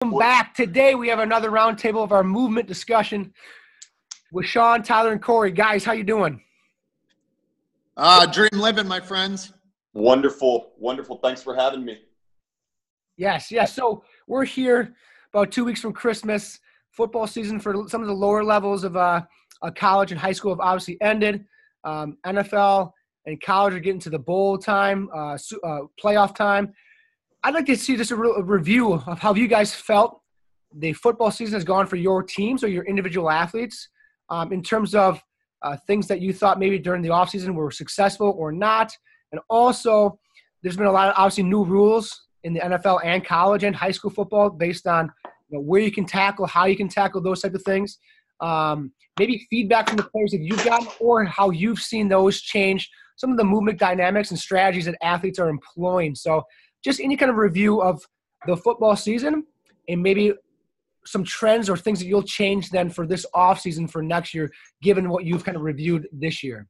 Welcome back. Today we have another roundtable of our movement discussion with Shawn, Tyler, and Korey. Guys, how you doing? Dream living, my friends. Wonderful. Thanks for having me. Yes. So we're here about 2 weeks from Christmas. Football season for some of the lower levels of college and high school have obviously ended. NFL and college are getting to the bowl time, playoff time. I'd like to see just a review of how you guys felt the football season has gone for your teams or your individual athletes in terms of things that you thought maybe during the offseason were successful or not. And also, there's been a lot of obviously new rules in the NFL and college and high school football based on where you can tackle, how you can tackle, those type of things. Maybe feedback from the players that you've gotten or how you've seen those change some of the movement dynamics and strategies that athletes are employing. So just any kind of review of the football season and maybe some trends or things that you'll change then for this offseason for next year, given what you've kind of reviewed this year.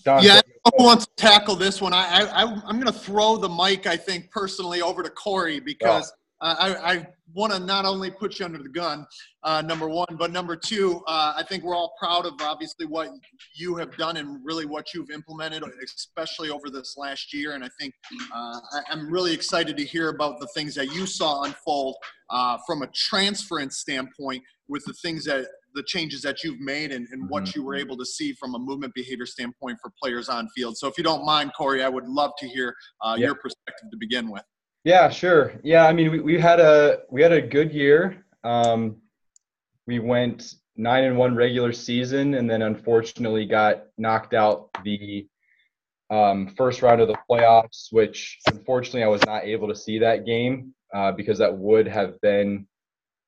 Yeah, who wants to tackle this one? I'm going to throw the mic, I think, personally over to Korey because I want to not only put you under the gun, number one, but number two, I think we're all proud of obviously what you have done and really what you've implemented, especially over this last year. And I think I'm really excited to hear about the things that you saw unfold from a transference standpoint with the changes that you've made and what you were able to see from a movement behavior standpoint for players on field. So if you don't mind, Korey, I would love to hear your perspective to begin with. Yeah, sure. Yeah, I mean, we had a good year. We went 9-1 regular season, and then unfortunately got knocked out the first round of the playoffs, which unfortunately I was not able to see that game because that would have been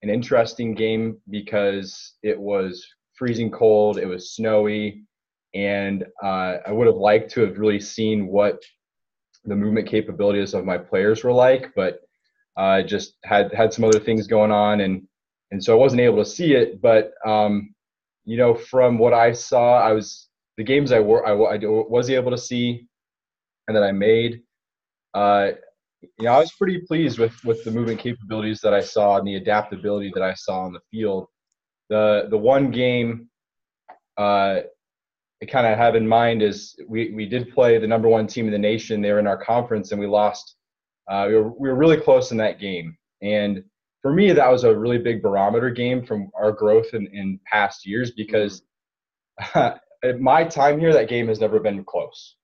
an interesting game because it was freezing cold, it was snowy, and I would have liked to have really seen what the movement capabilities of my players were like, but I just had some other things going on, and so I wasn't able to see it. But from what I saw, the games I was able to see and that I made. I was pretty pleased with the movement capabilities that I saw and the adaptability that I saw on the field. The one game I kind of have in mind is we did play the number one team in the nation. They were in our conference and we lost. We were really close in that game. And for me, that was a really big barometer game from our growth in past years because at my time here, that game has never been close.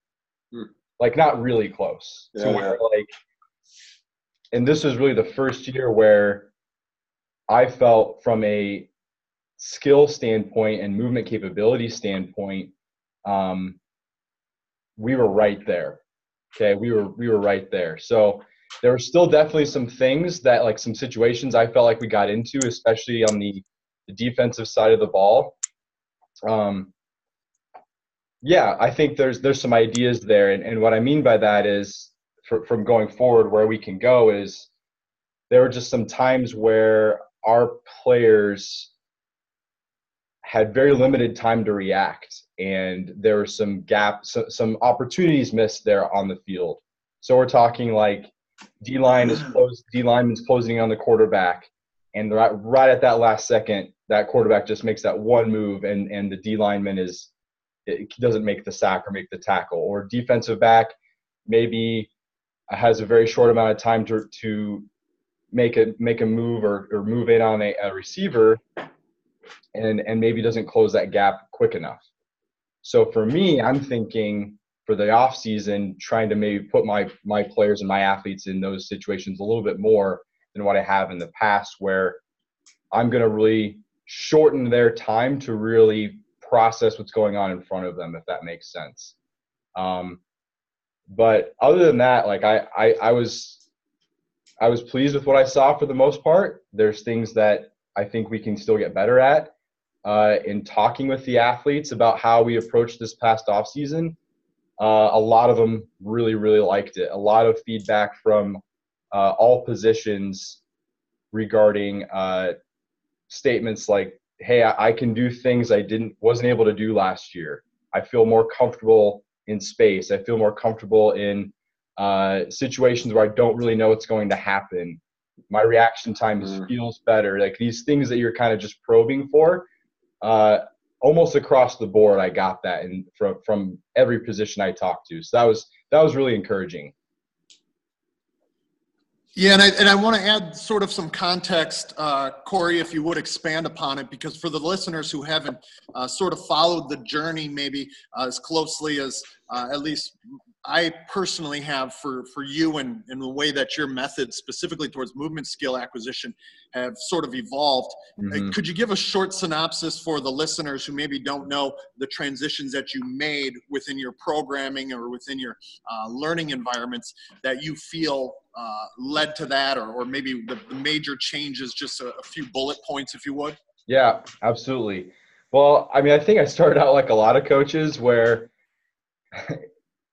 Like not really close. Yeah. To where and this was really the first year where I felt from a skill standpoint and movement capability standpoint, we were right there. Okay, we were right there. So there were still definitely some things that, like some situations I felt like we got into, especially on the defensive side of the ball. I think there's some ideas there, and what I mean by that is from going forward, where we can go is there were just some times where our players had very limited time to react, and there were some gaps, some opportunities missed there on the field. So we're talking like D lineman's closing on the quarterback, and right at that last second, that quarterback just makes that one move, and the D lineman doesn't make the sack or make the tackle, or defensive back maybe has a very short amount of time to make a move or move in on a receiver, and maybe doesn't close that gap quick enough. So for me, I'm thinking for the off season, trying to maybe put my players and my athletes in those situations a little bit more than what I have in the past, where I'm going to really shorten their time to really process what's going on in front of them, if that makes sense. But other than that, like I was pleased with what I saw for the most part. There's things that I think we can still get better at. In talking with the athletes about how we approached this past off season, a lot of them really, really liked it. A lot of feedback from all positions regarding statements like, "Hey, I can do things I wasn't able to do last year. I feel more comfortable in space. I feel more comfortable in situations where I don't really know what's going to happen. My reaction time feels better. Like these things that you're kind of just probing for, almost across the board, I got that from every position I talked to. So that was really encouraging. Yeah, and I want to add sort of some context, Korey, if you would expand upon it, because for the listeners who haven't sort of followed the journey maybe as closely as at least I personally have for you and the way that your methods specifically towards movement skill acquisition have sort of evolved. Could you give a short synopsis for the listeners who maybe don't know the transitions that you made within your programming or within your learning environments that you feel led to that, or maybe the major changes, just a few bullet points, if you would? Yeah, absolutely. Well, I mean, I think I started out like a lot of coaches where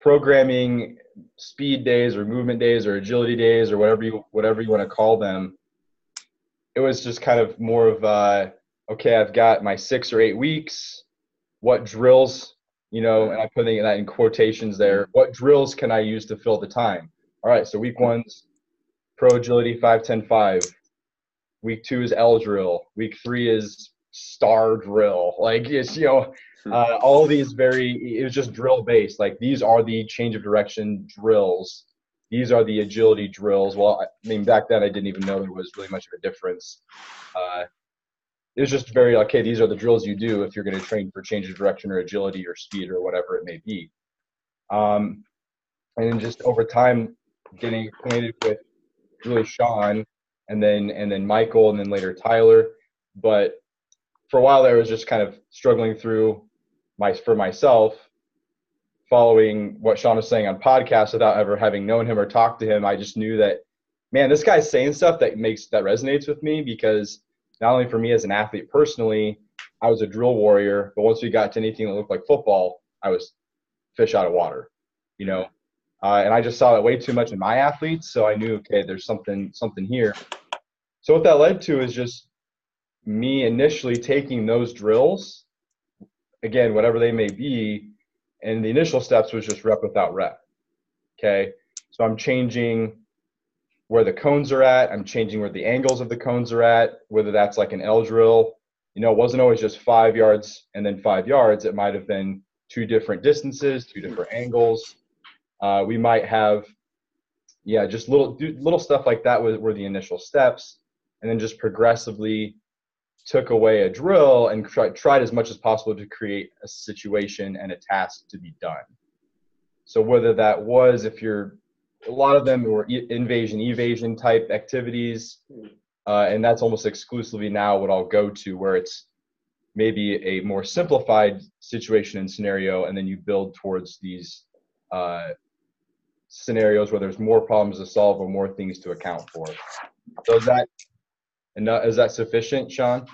programming speed days or movement days or agility days or whatever you want to call them, it was just kind of more of okay, I've got my 6 or 8 weeks. What drills, and I'm putting that in quotations there. What drills can I use to fill the time? All right, so week 1's pro agility 5-10-5. Week 2 is L drill. Week 3 is star drill. Like it's all these it was just drill based. Like these are the change of direction drills. These are the agility drills. Well, I mean, back then I didn't even know there was really much of a difference. It was just very, okay, these are the drills you do if you're going to train for change of direction or agility or speed or whatever it may be. And then just over time, getting acquainted with really Shawn and then Michael and then later Tyler. But for a while there, I was just kind of struggling through for myself, following what Shawn was saying on podcasts without ever having known him or talked to him. I just knew that, man, this guy's saying stuff that resonates with me, because not only for me as an athlete personally, I was a drill warrior, but once we got to anything that looked like football, I was fish out of water, and I just saw that way too much in my athletes. So I knew, okay, there's something here. So what that led to is just me initially taking those drills, again, whatever they may be, and the initial steps was just rep without rep. Okay. So I'm changing where the cones are at. I'm changing where the angles of the cones are at, whether that's like an L drill. It wasn't always just 5 yards and then 5 yards. It might have been 2 different distances, 2 different angles. We might have, just little stuff like that were the initial steps, and then just progressively took away a drill and tried as much as possible to create a situation and a task to be done. So whether that was, a lot of them were invasion, evasion type activities, and that's almost exclusively now what I'll go to, where it's maybe a more simplified situation and scenario, and then you build towards these scenarios where there's more problems to solve or more things to account for. So is that sufficient, Shawn?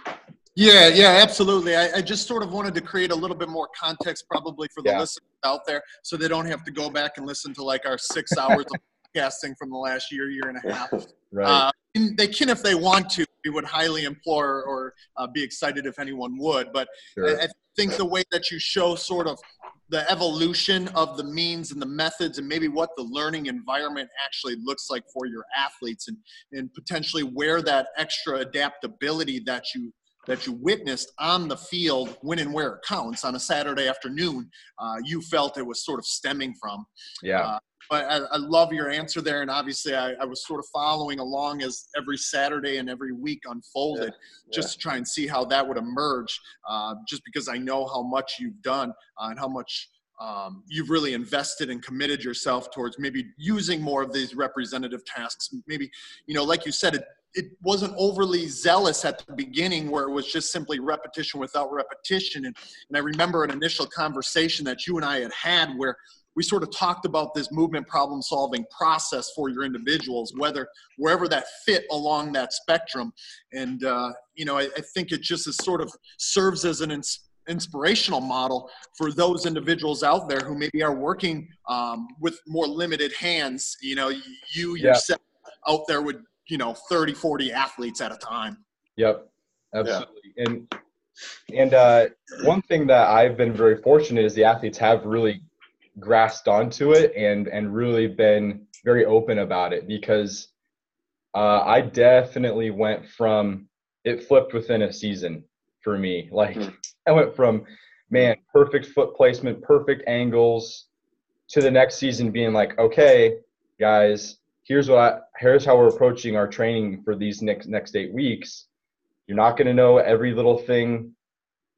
Yeah, absolutely. I just sort of wanted to create a little bit more context probably for the listeners out there, so they don't have to go back and listen to like our 6 hours of podcasting from the last year and a half. Right. They can if they want to. We would highly implore or be excited if anyone would. But sure. I think the way that you show sort of the evolution of the means and the methods and maybe what the learning environment actually looks like for your athletes, and potentially where that extra adaptability that you witnessed on the field, when and where it counts, on a Saturday afternoon, you felt it was sort of stemming from. Yeah. But I love your answer there, and obviously I was sort of following along as every Saturday and every week unfolded, just to try and see how that would emerge, just because I know how much you've done and how much you've really invested and committed yourself towards maybe using more of these representative tasks. Maybe, like you said, it wasn't overly zealous at the beginning, where it was just simply repetition without repetition. And I remember an initial conversation that you and I had where we sort of talked about this movement problem solving process for your individuals, wherever that fit along that spectrum. And, I think it just is sort of serves as an inspirational model for those individuals out there who maybe are working with more limited hands, yourself out there with, 30, 40 athletes at a time. Yep, absolutely. And one thing that I've been very fortunate is the athletes have really grasped onto it and really been very open about it, because I definitely went from, it flipped within a season for me. Like I went from, man, perfect foot placement, perfect angles, to the next season being like, okay, guys, here's how we're approaching our training for these next 8 weeks. You're not going to know every little thing.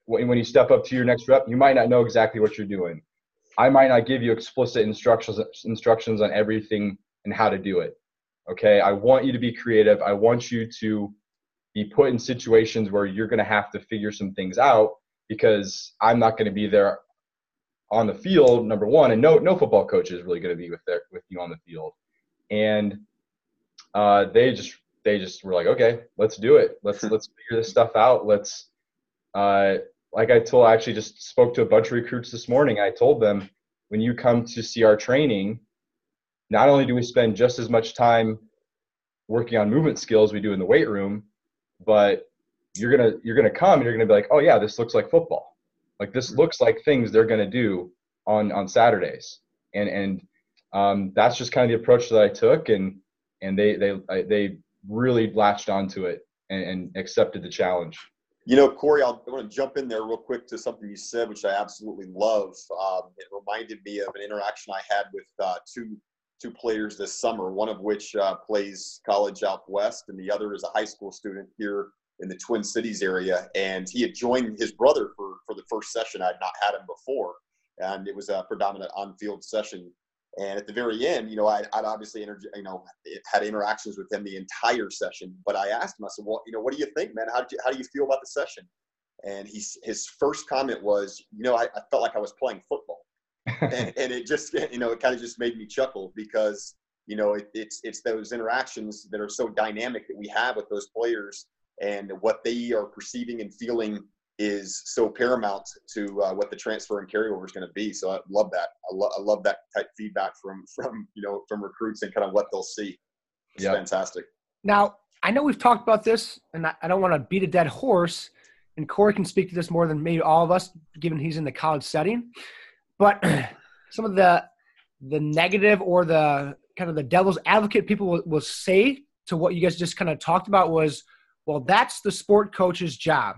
When you step up to your next rep, you might not know exactly what you're doing. I might not give you explicit instructions on everything and how to do it. Okay, I want you to be creative. I want you to be put in situations where you're going to have to figure some things out, because I'm not going to be there on the field, number one, and no football coach is really going to be with you on the field. And they just were like, okay, let's do it. Let's figure this stuff out. Let's like I actually just spoke to a bunch of recruits this morning. I told them, when you come to see our training, not only do we spend just as much time working on movement skills we do in the weight room, but you're gonna come and you're gonna be like, oh yeah, this looks like football. Like this looks like things they're gonna do on Saturdays. And that's just kind of the approach that I took, and they really latched onto it and accepted the challenge. You know, Korey, I want to jump in there real quick to something you said, which I absolutely love. It reminded me of an interaction I had with two players this summer, one of which plays college out west, and the other is a high school student here in the Twin Cities area. And he had joined his brother for the first session. I had not had him before, and it was a predominant on-field session. And at the very end, you know, I'd obviously, had interactions with him the entire session. But I asked him, I said, well, you know, what do you think, man? How do you feel about the session? And his first comment was, you know, I felt like I was playing football. and it just, you know, it kind of just made me chuckle, because, you know, it's those interactions that are so dynamic that we have with those players, and what they are perceiving and feeling is so paramount to what the transfer and carryover is going to be. So I love that. I love that type feedback from recruits and kind of what they'll see. It's fantastic. Now, I know we've talked about this, and I don't want to beat a dead horse, and Korey can speak to this more than maybe all of us, given he's in the college setting. But some of the negative, or the kind of the devil's advocate people will say to what you guys just kind of talked about was, well, that's the sport coach's job.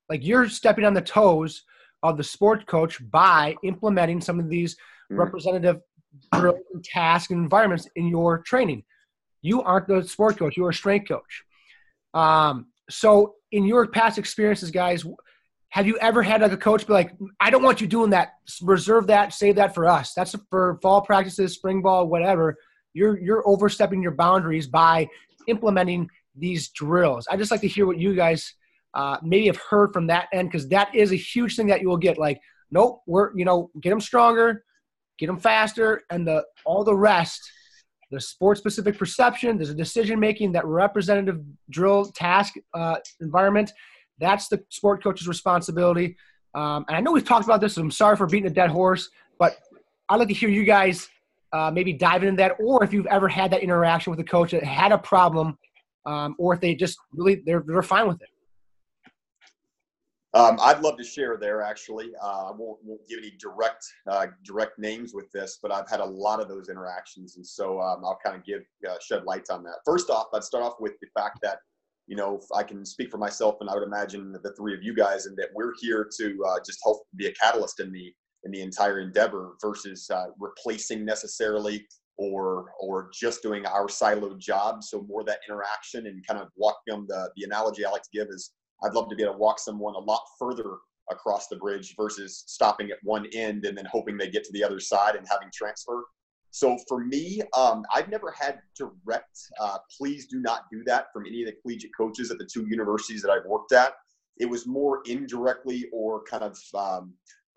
Like, you're stepping on the toes of the sport coach by implementing some of these representative drills and tasks and environments in your training. You aren't the sport coach. You're a strength coach. So in your past experiences, guys, have you ever had like a coach be like, I don't want you doing that. Reserve that. Save that for us. That's for fall practices, spring ball, whatever. You're overstepping your boundaries by implementing these drills. I just like to hear what you guys maybe have heard from that end, because that is a huge thing that you will get. Like, nope, get them stronger, get them faster, and all the rest, the sport-specific perception, there's a decision-making, that representative drill task environment, that's the sport coach's responsibility. And I know we've talked about this, so I'm sorry for beating a dead horse, but I'd like to hear you guys maybe dive into that, or if you've ever had that interaction with a coach that had a problem, or if they just really they're fine with it. I'd love to share there, actually. I won't give any direct names with this, but I've had a lot of those interactions. And so I'll kind of shed light on that. First off, I'd start off with the fact that, you know, I can speak for myself, and I would imagine the three of you guys, and that we're here to just help be a catalyst in the entire endeavor, versus replacing necessarily or just doing our siloed job. So more that interaction and kind of walking them. The analogy I like to give is, I'd love to be able to walk someone a lot further across the bridge versus stopping at one end and then hoping they get to the other side and having transfer. So for me, I've never had direct, please do not do that, from any of the collegiate coaches at the two universities that I've worked at. It was more indirectly, or kind of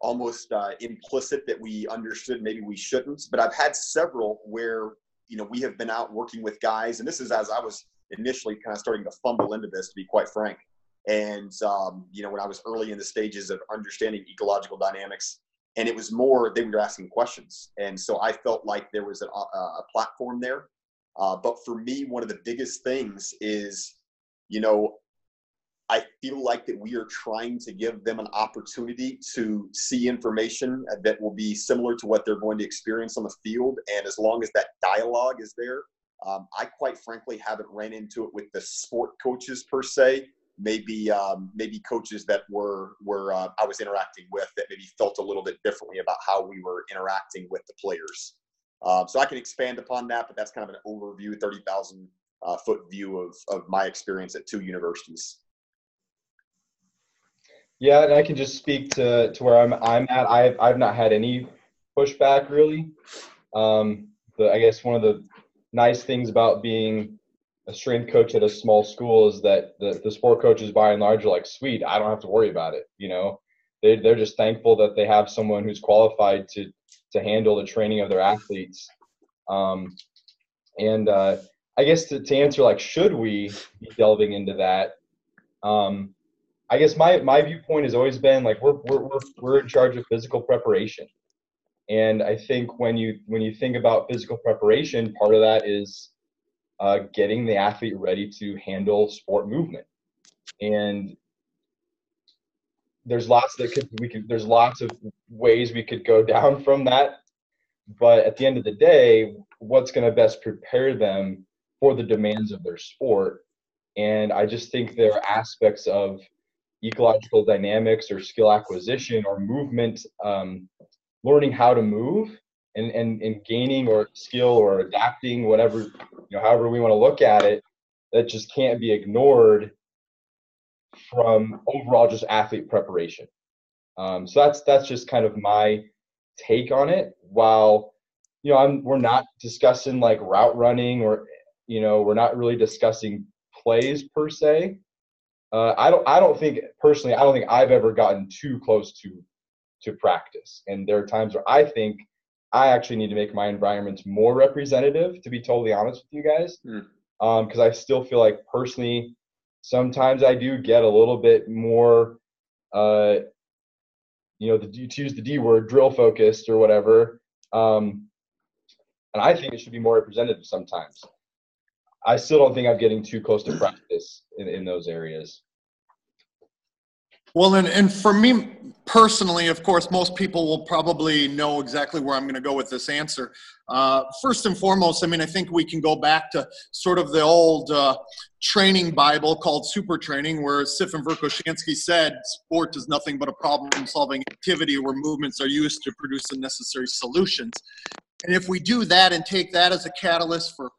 almost implicit, that we understood maybe we shouldn't. But I've had several where, you know, we have been out working with guys, and this is as I was initially kind of starting to fumble into this, to be quite frank. And, you know, when I was early in the stages of understanding ecological dynamics, and it was more, they were asking questions. And so I felt like there was a platform there. But for me, one of the biggest things is, you know, I feel like that we are trying to give them an opportunity to see information that will be similar to what they're going to experience on the field. And as long as that dialogue is there, I quite frankly haven't ran into it with the sport coaches per se. Maybe coaches that were I was interacting with that maybe felt a little bit differently about how we were interacting with the players. So I can expand upon that, but that's kind of an overview, 30,000 foot view of my experience at 2 universities. Yeah, and I can just speak to where I'm at. I've not had any pushback really. I guess one of the nice things about being a strength coach at a small school is that the sport coaches by and large are like, sweet, I don't have to worry about it. You know, they're just thankful that they have someone who's qualified to handle the training of their athletes. I guess to answer, like, should we be delving into that? I guess my viewpoint has always been like we're in charge of physical preparation, and I think when you think about physical preparation, part of that is getting the athlete ready to handle sport movement, and there's lots of ways we could go down from that, but at the end of the day, what's going to best prepare them for the demands of their sport? And I just think there are aspects of ecological dynamics or skill acquisition or movement, learning how to move and gaining or skill or adapting, whatever, however we want to look at it, that just can't be ignored from overall just athlete preparation. So that's just kind of my take on it. While, we're not discussing like route running or, we're not really discussing plays per se. I don't think I've ever gotten too close to practice. And there are times where I think I actually need to make my environments more representative, to be totally honest with you guys. Because I still feel like personally, sometimes I do get a little bit more, to use the D word, drill focused or whatever. And I think it should be more representative sometimes. I still don't think I'm getting too close to practice in those areas. Well, and for me personally, of course, most people will probably know exactly where I'm going to go with this answer. First and foremost, I think we can go back to sort of the old training Bible called Super Training, where Sifin Verkhoshansky said, sport is nothing but a problem-solving activity where movements are used to produce the necessary solutions. And if we do that and take that as a catalyst for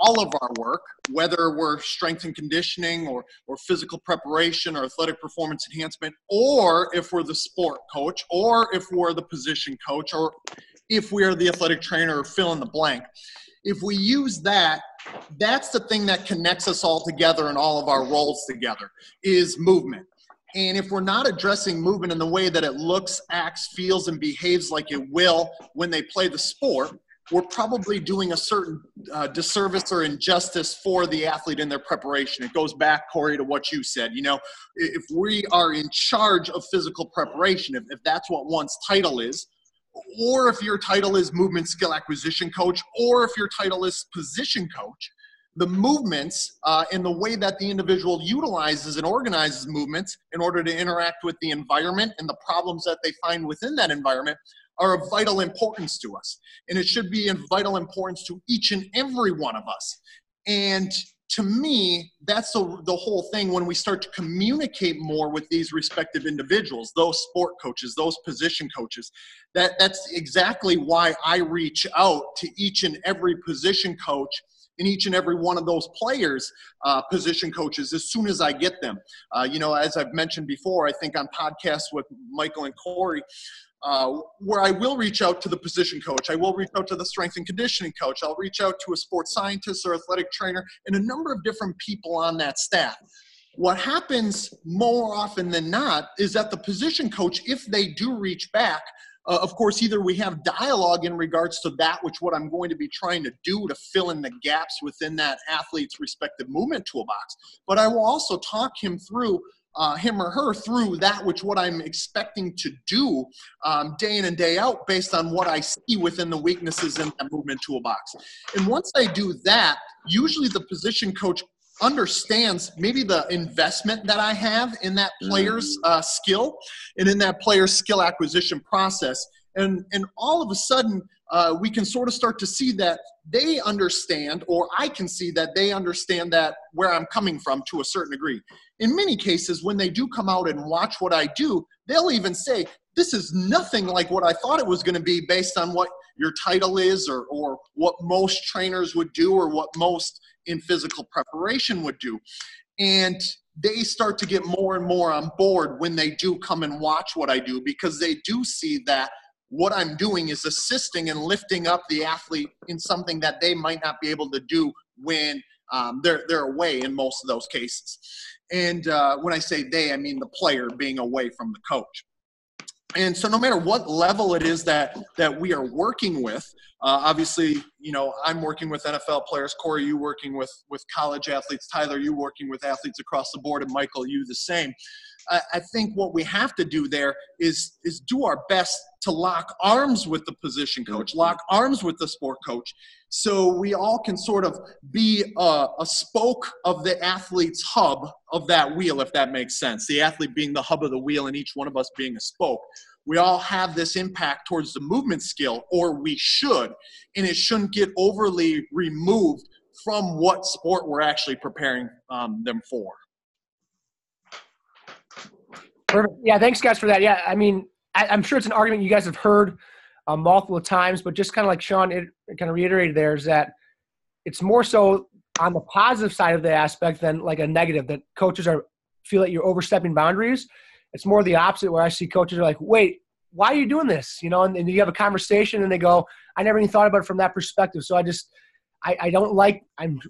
all of our work, whether we're strength and conditioning or physical preparation or athletic performance enhancement, or if we're the sport coach, or if we're the position coach, or if we're the athletic trainer, or fill in the blank. If we use that, that's the thing that connects us all together and all of our roles together, is movement. And if we're not addressing movement in the way that it looks, acts, feels, and behaves like it will when they play the sport, we're probably doing a certain disservice or injustice for the athlete in their preparation. It goes back, Korey, to what you said. If we are in charge of physical preparation, if that's what one's title is, or if your title is movement skill acquisition coach, or if your title is position coach, the movements and the way that the individual utilizes and organizes movements in order to interact with the environment and the problems that they find within that environment are of vital importance to us. And it should be of vital importance to each and every one of us. And to me, that's the whole thing when we start to communicate more with these respective individuals, those sport coaches, those position coaches. That's exactly why I reach out to each and every position coach and each and every one of those players, position coaches, as soon as I get them. As I've mentioned before, I think on podcasts with Michael and Korey, where I will reach out to the position coach. I will reach out to the strength and conditioning coach. I'll reach out to a sports scientist or athletic trainer and a number of different people on that staff. What happens more often than not is that the position coach, if they do reach back, of course, either we have dialogue in regards to that, what I'm going to be trying to do to fill in the gaps within that athlete's respective movement toolbox, but I will also talk him or her through what I'm expecting to do day in and day out based on what I see within the weaknesses in that movement toolbox. And once I do that, usually the position coach understands maybe the investment that I have in that player's skill and in that player's skill acquisition process. And all of a sudden, we can sort of start to see that they understand, or I can see that they understand that where I'm coming from to a certain degree. In many cases, when they do come out and watch what I do, they'll even say, this is nothing like what I thought it was going to be based on what your title is, or what most trainers would do, or what most in physical preparation would do. And they start to get more and more on board when they do come and watch what I do, because they do see that what I'm doing is assisting and lifting up the athlete in something that they might not be able to do when they're away in most of those cases. And when I say they, I mean the player being away from the coach. And so no matter what level it is that we are working with, obviously, I'm working with NFL players. Korey, you working with college athletes. Tyler, you working with athletes across the board. And Michael, you the same. I think what we have to do there is do our best to lock arms with the position coach, lock arms with the sport coach, so we all can sort of be a spoke of the athlete's hub of that wheel, if that makes sense. The athlete being the hub of the wheel and each one of us being a spoke. We all have this impact towards the movement skill, or we should, and it shouldn't get overly removed from what sport we're actually preparing them for. Perfect. Yeah, thanks, guys, for that. Yeah, I mean, I'm sure it's an argument you guys have heard multiple times, but just kind of like Shawn kind of reiterated there, is that it's more so on the positive side of the aspect than like a negative, that coaches feel that you're overstepping boundaries. It's more the opposite, where I see coaches are like, wait, why are you doing this? And you have a conversation and they go, I never even thought about it from that perspective. So I don't like,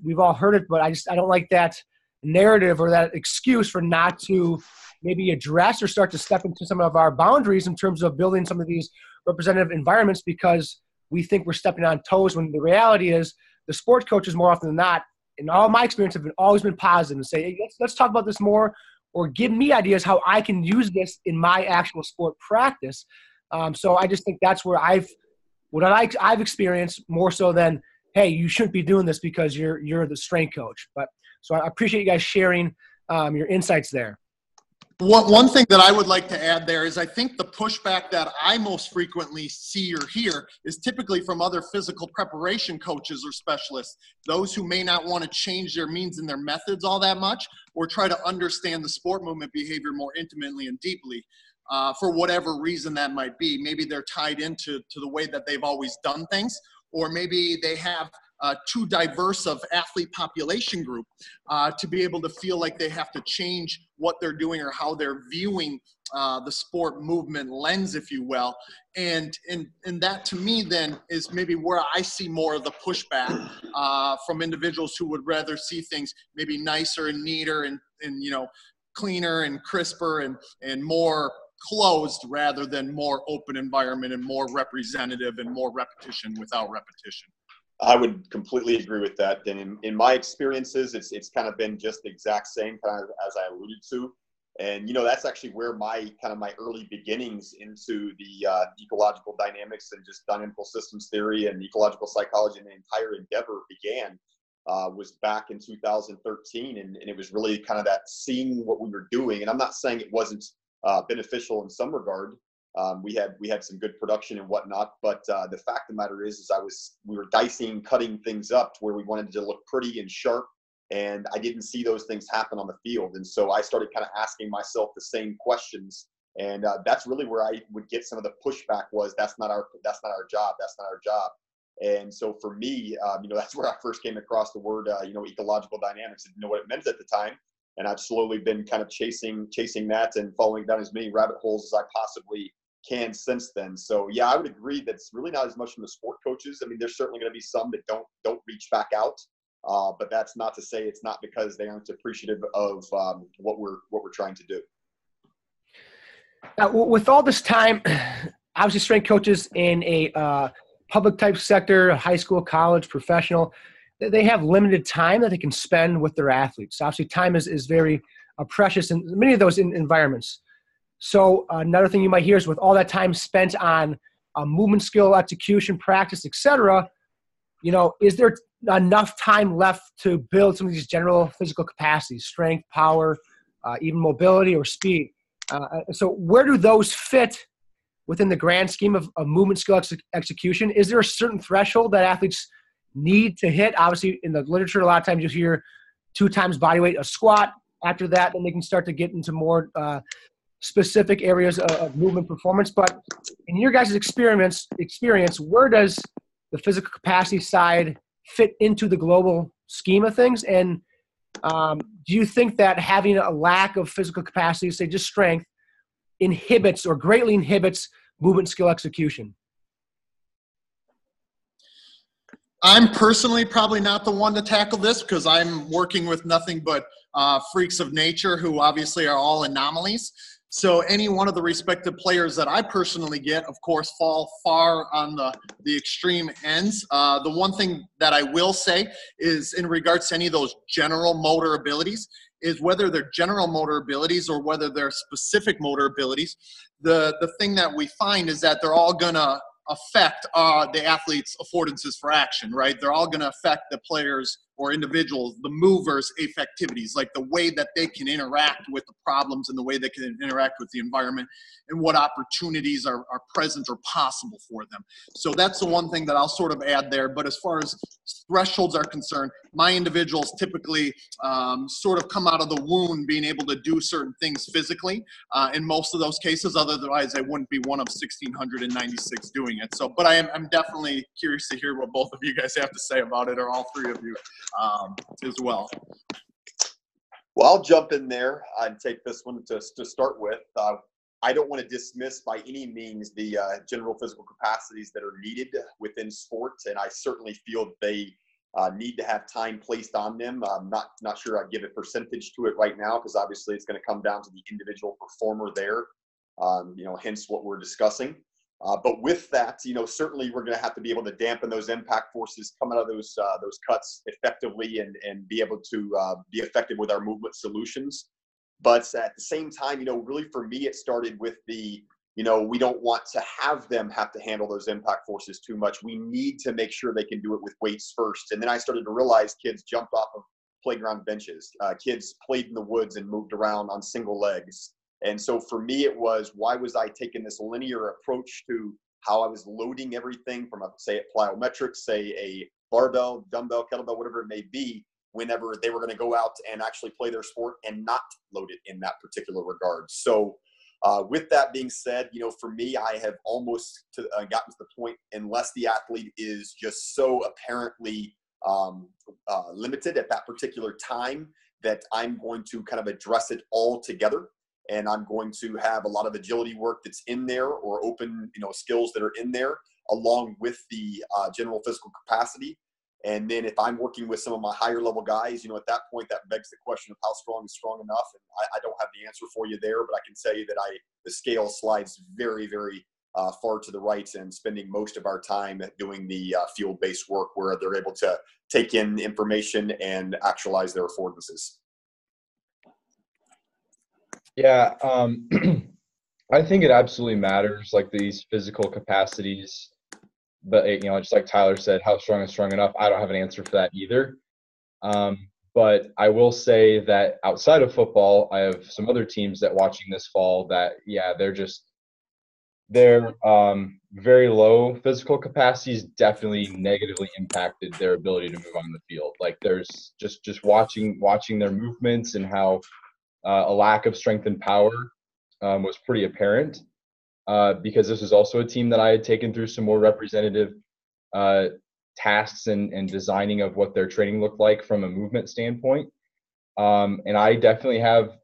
we've all heard it, but I don't like that narrative or that excuse for not to maybe address or start to step into some of our boundaries in terms of building some of these representative environments, because we think we're stepping on toes, when the reality is the sport coaches, more often than not, in all my experience, have always been positive and say, hey, let's talk about this more, or give me ideas how I can use this in my actual sport practice. So I just think that's where I've experienced more so than, hey, you shouldn't be doing this because you're the strength coach. But so I appreciate you guys sharing your insights there. One thing that I would like to add there is I think the pushback that I most frequently see or hear is typically from other physical preparation coaches or specialists, those who may not want to change their means and their methods all that much, or try to understand the sport movement behavior more intimately and deeply for whatever reason that might be. Maybe they're tied into the way that they've always done things, or maybe they have too diverse of athlete population group to be able to feel like they have to change what they're doing or how they're viewing the sport movement lens, if you will. And that to me then is maybe where I see more of the pushback from individuals who would rather see things maybe nicer and neater and cleaner and crisper and more closed, rather than more open environment and more representative and more repetition without repetition. I would completely agree with that. And in my experiences, it's kind of been just the exact same kind of as I alluded to. And, that's actually where my early beginnings into the ecological dynamics and just dynamical systems theory and ecological psychology and the entire endeavor began, was back in 2013. And it was really kind of that seeing what we were doing. And I'm not saying it wasn't beneficial in some regard. We had some good production and whatnot, but the fact of the matter is we were dicing, cutting things up to where we wanted to look pretty and sharp, and I didn't see those things happen on the field. And so I started kind of asking myself the same questions, and that's really where I would get some of the pushback was, that's not our job. And so for me, that's where I first came across the word, ecological dynamics. I didn't know what it meant at the time. And I've slowly been kind of chasing that and following down as many rabbit holes as I possibly can since then. So yeah, I would agree that it's really not as much from the sport coaches. I mean, there's certainly going to be some that don't reach back out, but that's not to say it's not because they aren't appreciative of what we're trying to do. With all this time, obviously strength coaches in a public type sector, high school, college, professional, they have limited time that they can spend with their athletes. Obviously, time is very precious in many of those environments. So another thing you might hear is, with all that time spent on movement skill, execution, practice, etc., is there enough time left to build some of these general physical capacities, strength, power, even mobility or speed? So where do those fit within the grand scheme of movement skill execution? Is there a certain threshold that athletes need to hit? Obviously, in the literature, a lot of times you hear 2 times body weight a squat. After that, then they can start to get into more specific areas of movement performance. But in your guys' experience, where does the physical capacity side fit into the global scheme of things? And do you think that having a lack of physical capacity, say just strength, inhibits or greatly inhibits movement skill execution? I'm personally probably not the one to tackle this because I'm working with nothing but freaks of nature who obviously are all anomalies. So any one of the respective players that I personally get, of course, fall far on the extreme ends. The one thing that I will say is in regards to any of those general motor abilities is whether they're general motor abilities or whether they're specific motor abilities, the thing that we find is that they're all going to affect the athlete's affordances for action, right? They're all going to affect the players or individuals, the movers' effectivities, like the way that they can interact with the problems and the way they can interact with the environment and what opportunities are present or possible for them. So that's the one thing that I'll sort of add there. But as far as thresholds are concerned, my individuals typically sort of come out of the wound being able to do certain things physically in most of those cases. Otherwise, I wouldn't be one of 1,696 doing it. So, but I'm definitely curious to hear what both of you guys have to say about it, or all three of you as well. Well, I'll jump in there and take this one to start with. I don't want to dismiss by any means the general physical capacities that are needed within sports, and I certainly feel they need to have time placed on them. I'm not sure I'd give a percentage to it right now because obviously it's going to come down to the individual performer there, hence what we're discussing. But with that, certainly we're going to have to be able to dampen those impact forces, come out of those cuts effectively and be able to be effective with our movement solutions. But at the same time, really for me, it started with we don't want to have them have to handle those impact forces too much. We need to make sure they can do it with weights first. And then I started to realize kids jumped off of playground benches. Kids played in the woods and moved around on single legs. And so for me, it was, why was I taking this linear approach to how I was loading everything from, say, a plyometrics, say a barbell, dumbbell, kettlebell, whatever it may be, whenever they were going to go out and actually play their sport and not load it in that particular regard. So with that being said, for me, I have almost gotten to the point, unless the athlete is just so apparently limited at that particular time, that I'm going to kind of address it all together. And I'm going to have a lot of agility work that's in there, or open, skills that are in there, along with the general physical capacity. And then if I'm working with some of my higher level guys, at that point, that begs the question of how strong is strong enough. And I don't have the answer for you there, but I can tell you that the scale slides very, very far to the right, and spending most of our time doing the field-based work where they're able to take in information and actualize their affordances. Yeah, I think it absolutely matters, like these physical capacities. But just like Tyler said, how strong is strong enough? I don't have an answer for that either. But I will say that outside of football, I have some other teams that watching this fall that, they're very low physical capacities definitely negatively impacted their ability to move on the field. Like there's just watching their movements and how a lack of strength and power was pretty apparent, because this was also a team that I had taken through some more representative tasks and designing of what their training looked like from a movement standpoint. And I definitely have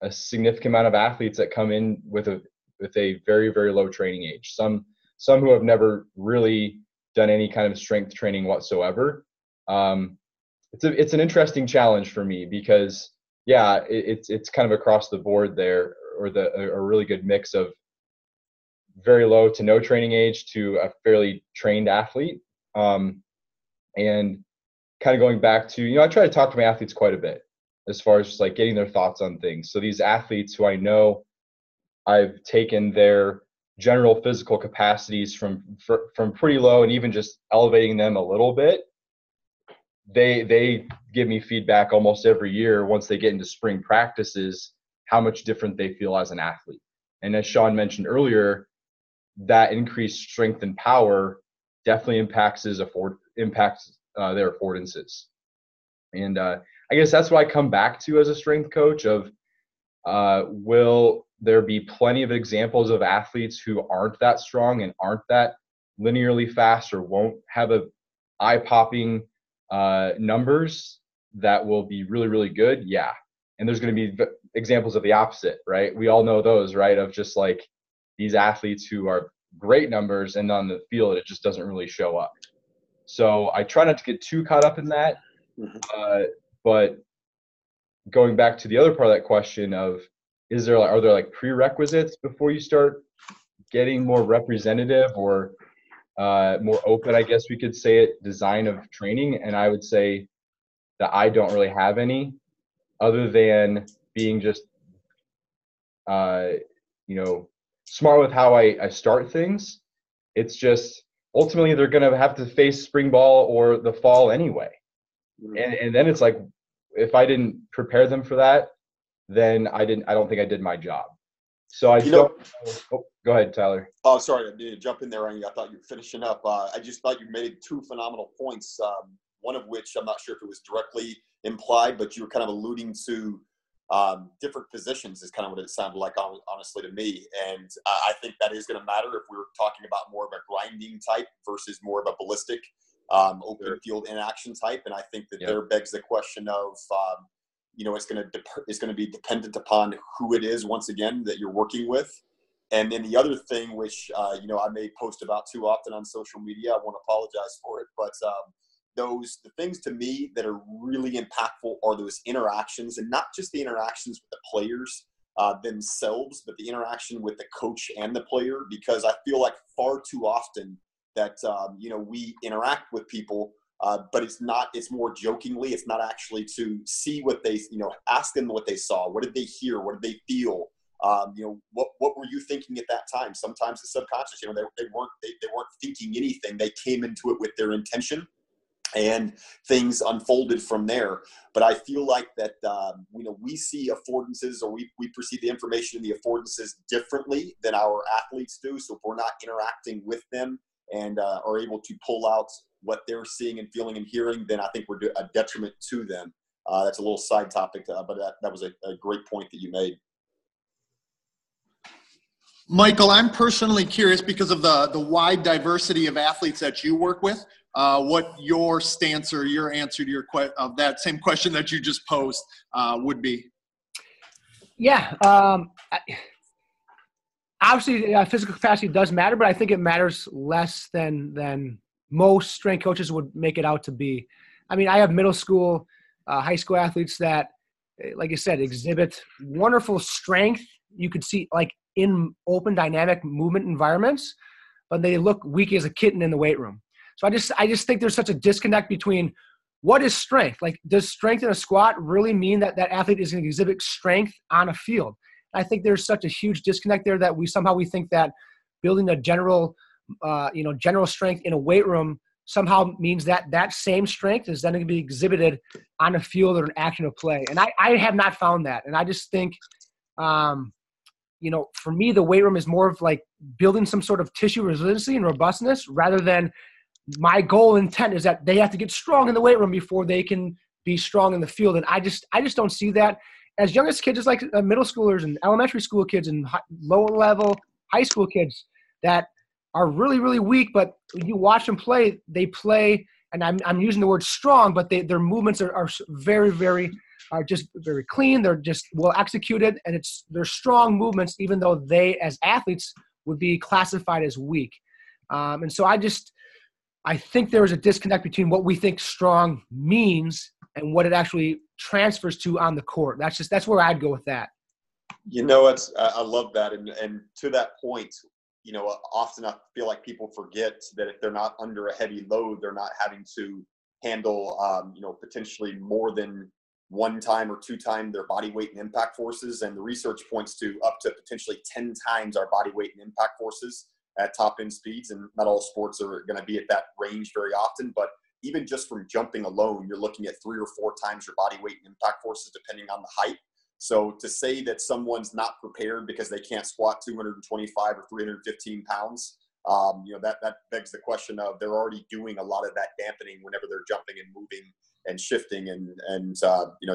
a significant amount of athletes that come in with a very, very low training age. Some who have never really done any kind of strength training whatsoever. It's an interesting challenge for me because it's kind of across the board there, or a really good mix of very low to no training age to a fairly trained athlete. And kind of going back to, I try to talk to my athletes quite a bit as far as just like getting their thoughts on things. So these athletes who I know I've taken their general physical capacities from pretty low, and even just elevating them a little bit, they give me feedback almost every year once they get into spring practices, how much different they feel as an athlete. And as Shawn mentioned earlier, that increased strength and power definitely impacts their affordances. And I guess that's what I come back to as a strength coach of, will there be plenty of examples of athletes who aren't that strong and aren't that linearly fast or won't have a eye-popping numbers that will be really, really good? Yeah. And there's going to be examples of the opposite, right? We all know those, right? Of just like these athletes who are great numbers and on the field, it just doesn't really show up. So I try not to get too caught up in that. But going back to the other part of that question of, are there like prerequisites before you start getting more representative or more open, I guess we could say it, design of training? And I would say that I don't really have any, other than being just, smart with how I start things. It's just ultimately they're going to have to face spring ball or the fall anyway. And then it's like, if I didn't prepare them for that, then I don't think I did my job. So go ahead, Tyler. Oh, sorry, I didn't jump in there on you. I thought you were finishing up. I just thought you made two phenomenal points. One of which I'm not sure if it was directly implied, but you were kind of alluding to different positions is kind of what it sounded like, honestly, to me. And I think that is going to matter if we were talking about more of a grinding type versus more of a ballistic open field inaction type. And I think that there begs the question of, it's going to be dependent upon who it is, once again, that you're working with. And then the other thing, which, I may post about too often on social media, I want to apologize for it, but the things to me that are really impactful are those interactions, and not just the interactions with the players themselves, but the interaction with the coach and the player, because I feel like far too often that, we interact with people, but it's more jokingly. It's not actually to see what they, ask them what they saw. What did they hear? What did they feel? What were you thinking at that time? Sometimes the subconscious, they weren't thinking anything. They came into it with their intention, and things unfolded from there. But I feel like that, we see affordances, or we perceive the information in the affordances differently than our athletes do. So if we're not interacting with them and are able to pull out what they're seeing and feeling and hearing, then I think we're a detriment to them. That's a little side topic, but that was a great point that you made. Michael, I'm personally curious, because of the wide diversity of athletes that you work with, what your stance or your answer to of that same question that you just posed would be. Yeah. Obviously, physical capacity does matter, but I think it matters less than most strength coaches would make it out to be. I mean, I have middle school, high school athletes that, like you said, exhibit wonderful strength. You could see like in open dynamic movement environments, but they look weak as a kitten in the weight room. So I just think there's such a disconnect between what is strength. Like, does strength in a squat really mean that athlete is going to exhibit strength on a field? I think there's such a huge disconnect there that we think that building a general strength in a weight room somehow means that same strength is then going to be exhibited on a field or an action of play. And I have not found that. And I just think, for me, the weight room is more of like building some sort of tissue resiliency and robustness, rather than my goal and intent is that they have to get strong in the weight room before they can be strong in the field. And I just don't see that. As young as kids, just like middle schoolers and elementary school kids and lower level high school kids that are really, really weak, but you watch them play, they play, and I'm using the word strong, but their movements are very, very, just very clean. They're just well executed, and they're strong movements, even though they, as athletes, would be classified as weak. And so I think there is a disconnect between what we think strong means and what it actually transfers to on the court. That's where I'd go with that. I love that. And to that point, often I feel like people forget that if they're not under a heavy load, they're not having to handle, potentially more than one time or two times their body weight and impact forces. And the research points to up to potentially 10 times our body weight and impact forces at top end speeds. And not all sports are going to be at that range very often, but even just from jumping alone, you're looking at 3 or 4 times your body weight and impact forces, depending on the height. So to say that someone's not prepared because they can't squat 225 or 315 pounds, that begs the question of they're already doing a lot of that dampening whenever they're jumping and moving and shifting. And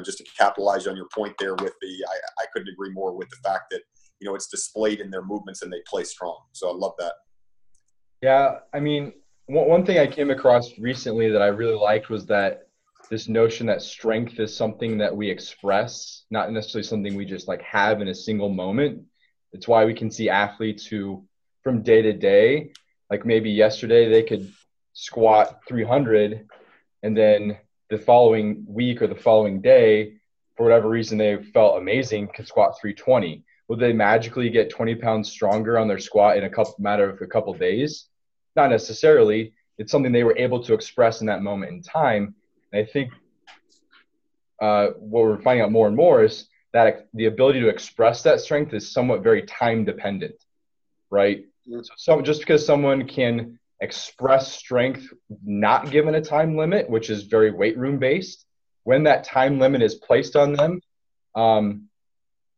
just to capitalize on your point there with I couldn't agree more with the fact that, it's displayed in their movements and they play strong. So I love that. Yeah. I mean, one thing I came across recently that I really liked was that this notion that strength is something that we express, not necessarily something we just like have in a single moment. It's why we can see athletes who from day to day, like maybe yesterday they could squat 300 and then the following week or the following day, for whatever reason, they felt amazing, could squat 320. Will they magically get 20 pounds stronger on their squat in a matter of a couple of days? Not necessarily. It's something they were able to express in that moment in time. And I think what we're finding out more and more is that the ability to express that strength is somewhat very time dependent, right? So just because someone can express strength not given a time limit, which is very weight room based, when that time limit is placed on them,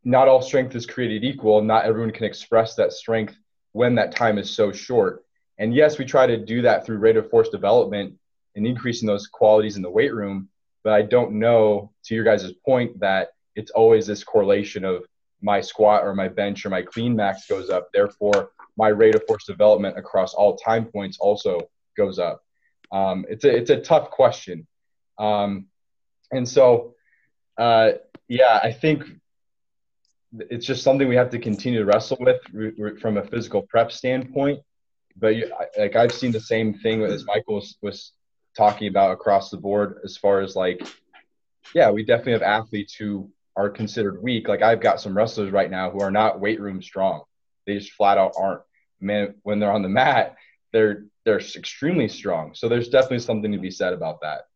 not all strength is created equal. Not everyone can express that strength when that time is so short. And yes, we try to do that through rate of force development and increasing those qualities in the weight room. But I don't know, to your guys' point, that it's always this correlation of my squat or my bench or my clean max goes up. Therefore, my rate of force development across all time points also goes up. It's a tough question. I think it's just something we have to continue to wrestle with from a physical prep standpoint. But I've seen the same thing as Michael was talking about across the board as far as we definitely have athletes who are considered weak. Like I've got some wrestlers right now who are not weight room strong. They just flat out aren't. Man, when they're on the mat, they're extremely strong. So there's definitely something to be said about that.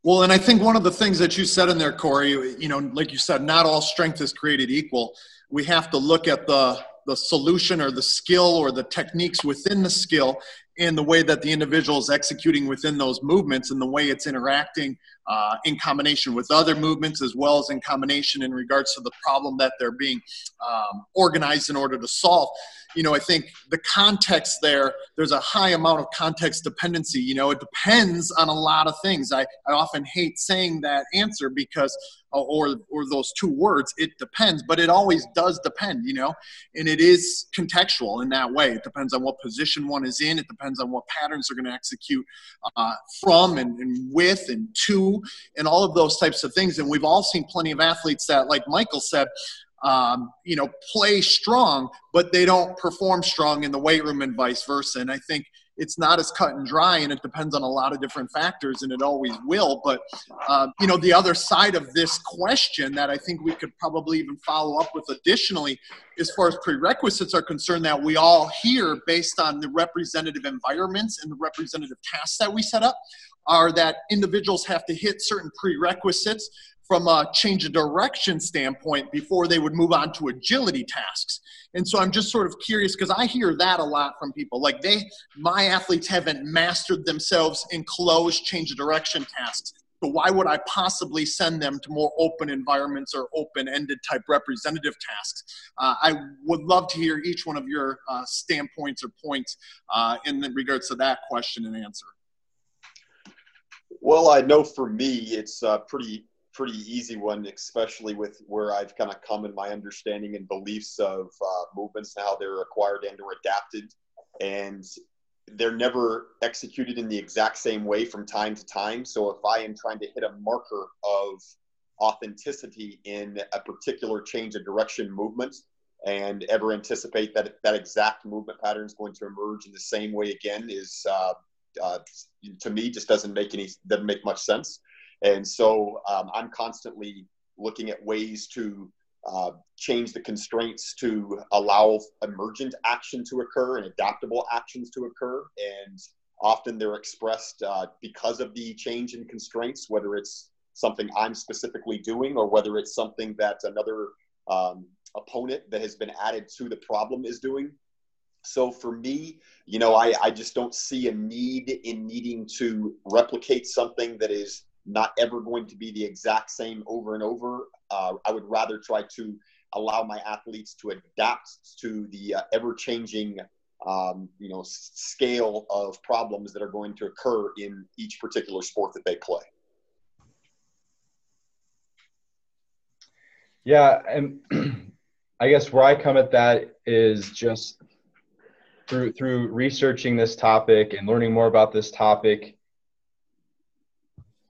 Well, and I think one of the things that you said in there, Korey, like you said, not all strength is created equal. We have to look at the solution or the skill or the techniques within the skill and the way that the individual is executing within those movements and the way it's interacting in combination with other movements, as well as in combination in regards to the problem that they're being organized in order to solve. I think the context there's a high amount of context dependency. It depends on a lot of things. I often hate saying that answer because, or those two words, it depends, but it always does depend, and it is contextual in that way. It depends on what position one is in. It depends on what patterns they're going to execute from and with and to, and all of those types of things. And we've all seen plenty of athletes that, like Michael said, play strong, but they don't perform strong in the weight room and vice versa. And I think it's not as cut and dry, and it depends on a lot of different factors, and it always will. But, the other side of this question that I think we could probably even follow up with additionally, as far as prerequisites are concerned, that we all hear based on the representative environments and the representative tasks that we set up, are that individuals have to hit certain prerequisites from a change of direction standpoint before they would move on to agility tasks. And so I'm just sort of curious, because I hear that a lot from people. Like my athletes haven't mastered themselves in closed change of direction tasks. So why would I possibly send them to more open environments or open-ended type representative tasks? I would love to hear each one of your standpoints or points in regards to that question and answer. Well, I know for me, it's pretty easy one, especially with where I've kind of come in my understanding and beliefs of movements and how they're acquired and or adapted. And they're never executed in the exact same way from time to time. So if I am trying to hit a marker of authenticity in a particular change of direction movement and ever anticipate that that exact movement pattern is going to emerge in the same way again is, to me, just doesn't make much sense. And so I'm constantly looking at ways to change the constraints to allow emergent action to occur and adaptable actions to occur. And often they're expressed because of the change in constraints, whether it's something I'm specifically doing, or whether it's something that another opponent that has been added to the problem is doing. So for me, you know, I just don't see a need in needing to replicate something that is not ever going to be the exact same over and over. I would rather try to allow my athletes to adapt to the ever-changing, you know, scale of problems that are going to occur in each particular sport that they play. Yeah, and I guess where I come at that is just through researching this topic and learning more about this topic.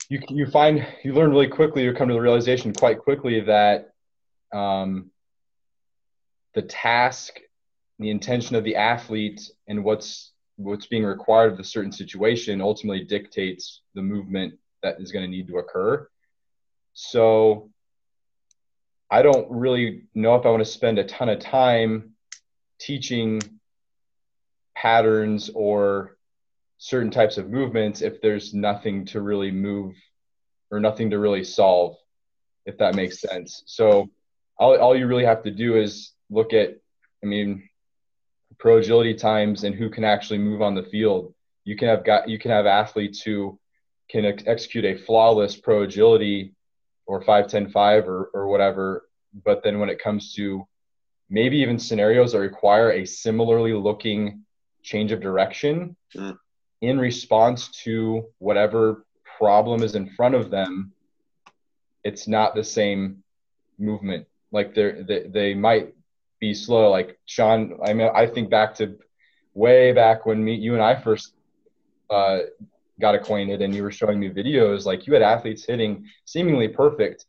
You learn really quickly, you come to the realization quite quickly that the task, the intention of the athlete, and what's being required of the certain situation ultimately dictates the movement that is going to need to occur. So I don't really know if I want to spend a ton of time teaching patterns or certain types of movements if there's nothing to really move or nothing to really solve, if that makes sense. So all you really have to do is look at, I mean, pro agility times and who can actually move on the field. You can have athletes who can execute a flawless pro agility or 5-10-5 or whatever, but then when it comes to maybe even scenarios that require a similarly looking change of direction in response to whatever problem is in front of them, it's not the same movement. Like they might be slow. Like Shawn, I mean, I think back to way back when you and I first got acquainted, and you were showing me videos. Like, you had athletes hitting seemingly perfect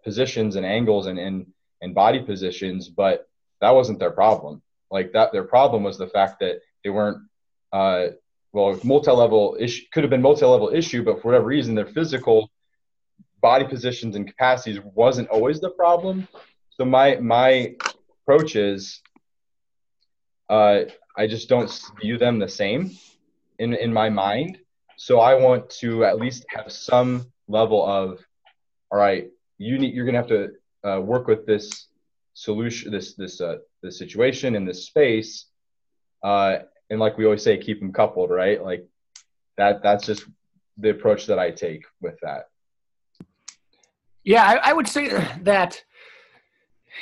positions and angles and body positions, but that wasn't their problem. Like, that their problem was the fact that they weren't multi-level issue, could have been multi-level issue, but for whatever reason, their physical body positions and capacities wasn't always the problem. So my approach is I just don't view them the same in my mind. So I want to at least have some level of, all right, you're going to have to work with this solution, this situation in this space. And like we always say, keep them coupled, right? Like that's just the approach that I take with that. Yeah, I would say that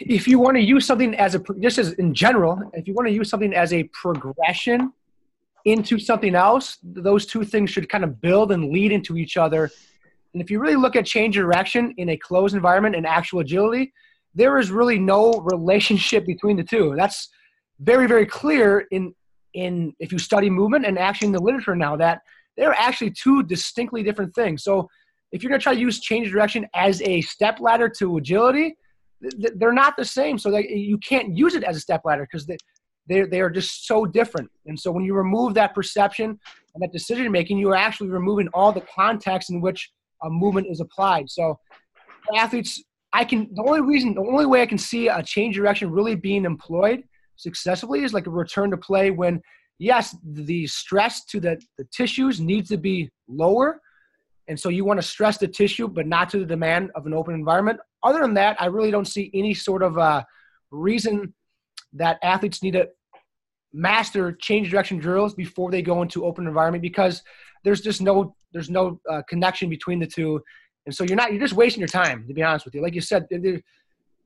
if you want to use something as just as in general, if you want to use something as a progression into something else, those two things should kind of build and lead into each other. And if you really look at change of direction in a closed environment and actual agility, there is really no relationship between the two. That's very, very clear in if you study movement and actually in the literature now, that they're actually two distinctly different things. So if you're going to try to use change of direction as a step ladder to agility, they're not the same. So you can't use it as a step ladder because they are just so different. And so when you remove that perception and that decision making, you are actually removing all the context in which a movement is applied. So for athletes, the only way I can see a change of direction really being employed successfully is like a return to play when, yes, the stress to the tissues needs to be lower. And so you want to stress the tissue, but not to the demand of an open environment. Other than that, I really don't see any sort of reason that athletes need to master change direction drills before they go into open environment, because there's no connection between the two. And so you're just wasting your time, to be honest with you. Like you said,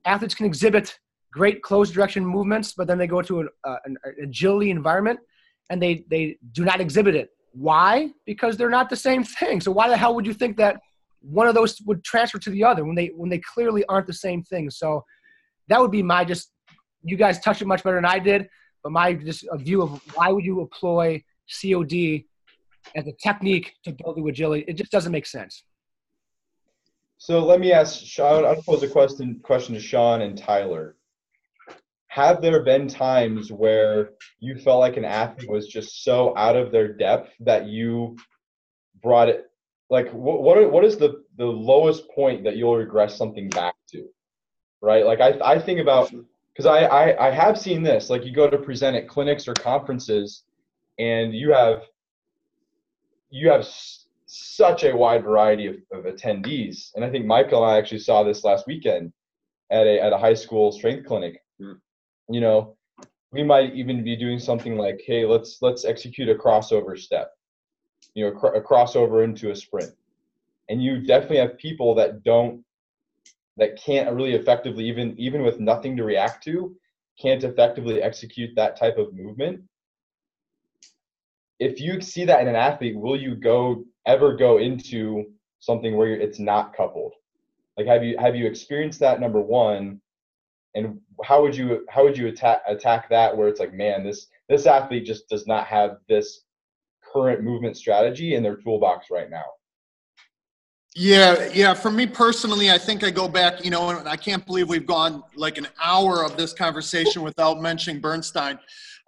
athletes can exhibit great closed direction movements, but then they go to an agility environment and they do not exhibit it. Why? Because they're not the same thing. So why the hell would you think that one of those would transfer to the other when they clearly aren't the same thing? So that would be you guys touched it much better than I did, but my just a view of why would you employ COD as a technique to build the agility? It just doesn't make sense. So let me ask Shawn, I'll pose a question to Shawn and Tyler. Have there been times where you felt like an athlete was just so out of their depth that you brought it, like what is the lowest point that you'll regress something back to, right? Like I think about, because I have seen this, like you go to present at clinics or conferences and you have such a wide variety of attendees. And I think Michael and I actually saw this last weekend at a high school strength clinic. You know, we might even be doing something like, hey, let's execute a crossover step, you know, a crossover into a sprint. And you definitely have people that can't really effectively, even with nothing to react to, can't effectively execute that type of movement. If you see that in an athlete, will you ever go into something where it's not coupled? Like, have you experienced that, number one? And how would you attack that, where it's like, man, this athlete just does not have this current movement strategy in their toolbox right now? Yeah. For me personally, I think I go back, you know, and I can't believe we've gone like an hour of this conversation without mentioning Bernstein.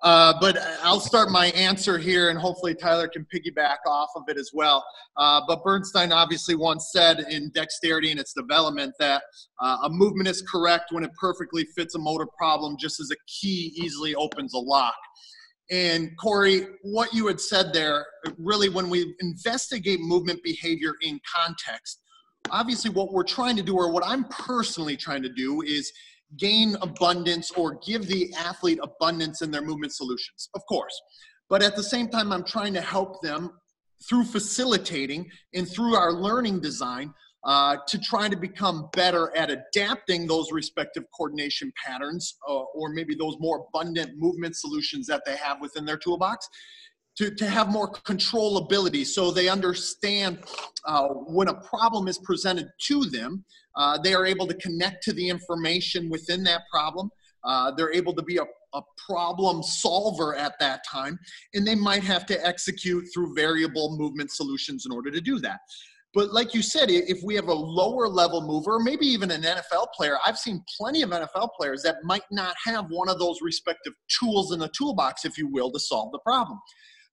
But I'll start my answer here, and hopefully Tyler can piggyback off of it as well. But Bernstein obviously once said in Dexterity and its Development that a movement is correct when it perfectly fits a motor problem, just as a key easily opens a lock. And Korey, what you had said there, really, when we investigate movement behavior in context, obviously what we're trying to do, or what I'm personally trying to do, is gain abundance or give the athlete abundance in their movement solutions, of course. But at the same time, I'm trying to help them through facilitating and through our learning design to try to become better at adapting those respective coordination patterns or maybe those more abundant movement solutions that they have within their toolbox to have more controllability, so they understand when a problem is presented to them, they are able to connect to the information within that problem. They're able to be a problem solver at that time, and they might have to execute through variable movement solutions in order to do that. But like you said, if we have a lower level mover, or maybe even an NFL player, I've seen plenty of NFL players that might not have one of those respective tools in the toolbox, if you will, to solve the problem.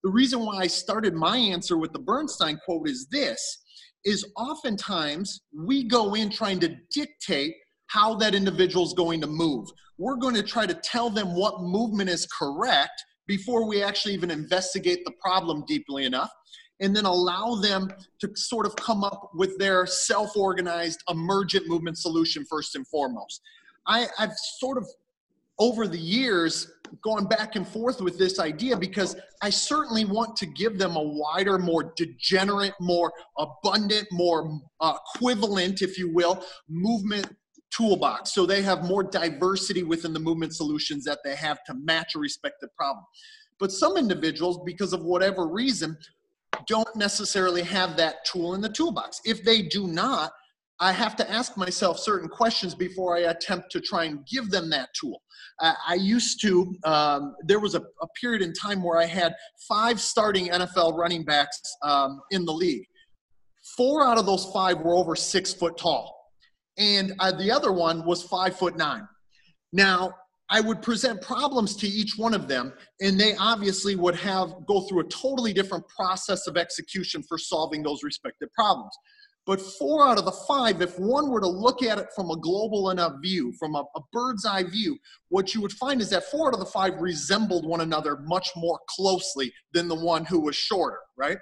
The reason why I started my answer with the Bernstein quote is this, is oftentimes we go in trying to dictate how that individual is going to move. We're going to try to tell them what movement is correct before we actually even investigate the problem deeply enough, and then allow them to sort of come up with their self-organized emergent movement solution first and foremost. I've sort of, over the years, gone back and forth with this idea because I certainly want to give them a wider, more degenerate, more abundant, more equivalent, if you will, movement toolbox. So they have more diversity within the movement solutions that they have to match a respective problem. But some individuals, because of whatever reason, don't necessarily have that tool in the toolbox. If they do not, I have to ask myself certain questions before I attempt to try and give them that tool. I used to, there was a period in time where I had 5 starting NFL running backs in the league. 4 out of those 5 were over 6 foot tall. And the other one was 5'9". Now, I would present problems to each one of them, and they obviously would go through a totally different process of execution for solving those respective problems. But 4 out of the 5, if one were to look at it from a global enough view, from a bird's eye view, what you would find is that 4 out of the 5 resembled one another much more closely than the one who was shorter, right?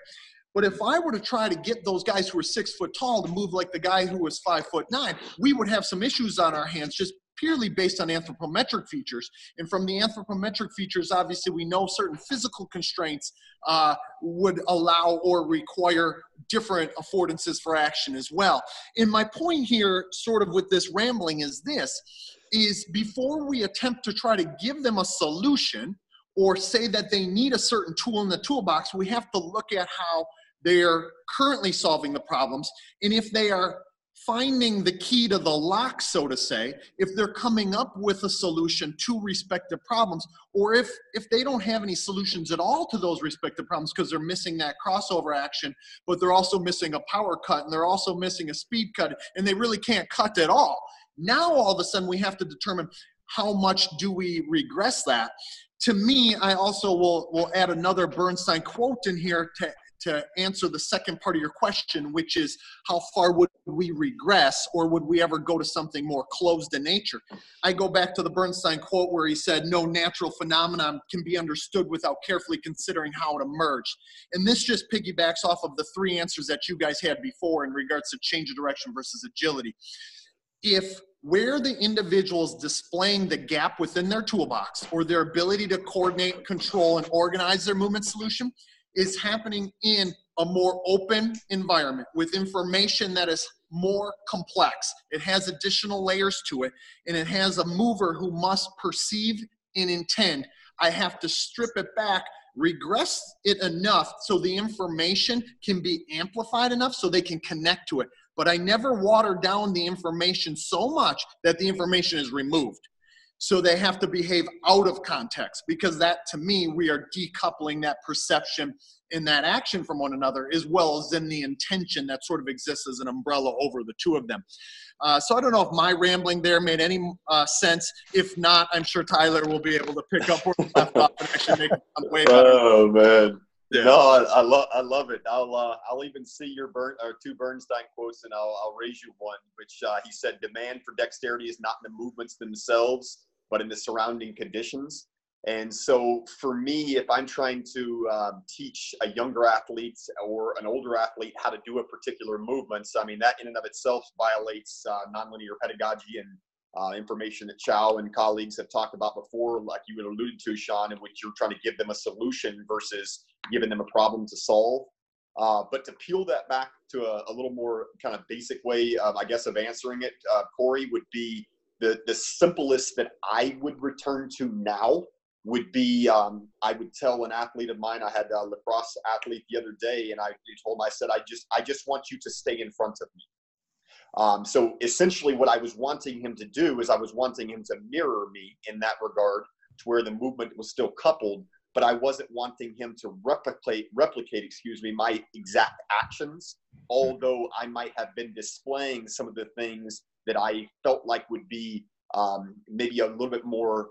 But if I were to try to get those guys who were 6 foot tall to move like the guy who was 5'9", we would have some issues on our hands just purely based on anthropometric features. And from the anthropometric features, obviously, we know certain physical constraints would allow or require different affordances for action as well. And my point here, sort of with this rambling, is this, is before we attempt to try to give them a solution or say that they need a certain tool in the toolbox, we have to look at how they are currently solving the problems. And if they are finding the key to the lock, so to say, if they're coming up with a solution to respective problems, or if they don't have any solutions at all to those respective problems because they're missing that crossover action, but they're also missing a power cut and they're also missing a speed cut, and they really can't cut at all. Now, all of a sudden, we have to determine how much do we regress that. To me, I also will add another Bernstein quote in here to to answer the second part of your question, which is how far would we regress, or would we ever go to something more closed in nature? I go back to the Bernstein quote where he said, no natural phenomenon can be understood without carefully considering how it emerged. And this just piggybacks off of the three answers that you guys had before in regards to change of direction versus agility. If where the individual is displaying the gap within their toolbox or their ability to coordinate, control, and organize their movement solution is happening in a more open environment with information that is more complex, it has additional layers to it, and it has a mover who must perceive and intend, I have to strip it back, regress it enough so the information can be amplified enough so they can connect to it. But I never water down the information so much that the information is removed. So they have to behave out of context, because that, to me, we are decoupling that perception and that action from one another, as well as in the intention that sort of exists as an umbrella over the two of them. So I don't know if my rambling there made any sense. If not, I'm sure Tyler will be able to pick up where we left off and actually make it sound way better. Oh, man. Yeah. No, I love it. I'll even see your two Bernstein quotes, and I'll raise you one, which he said, demand for dexterity is not in the movements themselves, but in the surrounding conditions. And so for me, if I'm trying to teach a younger athlete or an older athlete how to do a particular movement, I mean, that in and of itself violates nonlinear pedagogy and information that Chow and colleagues have talked about before, like you had alluded to, Shawn, in which you're trying to give them a solution versus giving them a problem to solve. But to peel that back to a little more kind of basic way, I guess, of answering it, Korey, would be the simplest that I would return to now would be, I would tell an athlete of mine, I had a lacrosse athlete the other day, and I told him, I said, I just want you to stay in front of me. So essentially what I was wanting him to do is I was wanting him to mirror me in that regard, to where the movement was still coupled, but I wasn't wanting him to replicate, my exact actions, although I might have been displaying some of the things that I felt like would be maybe a little bit more,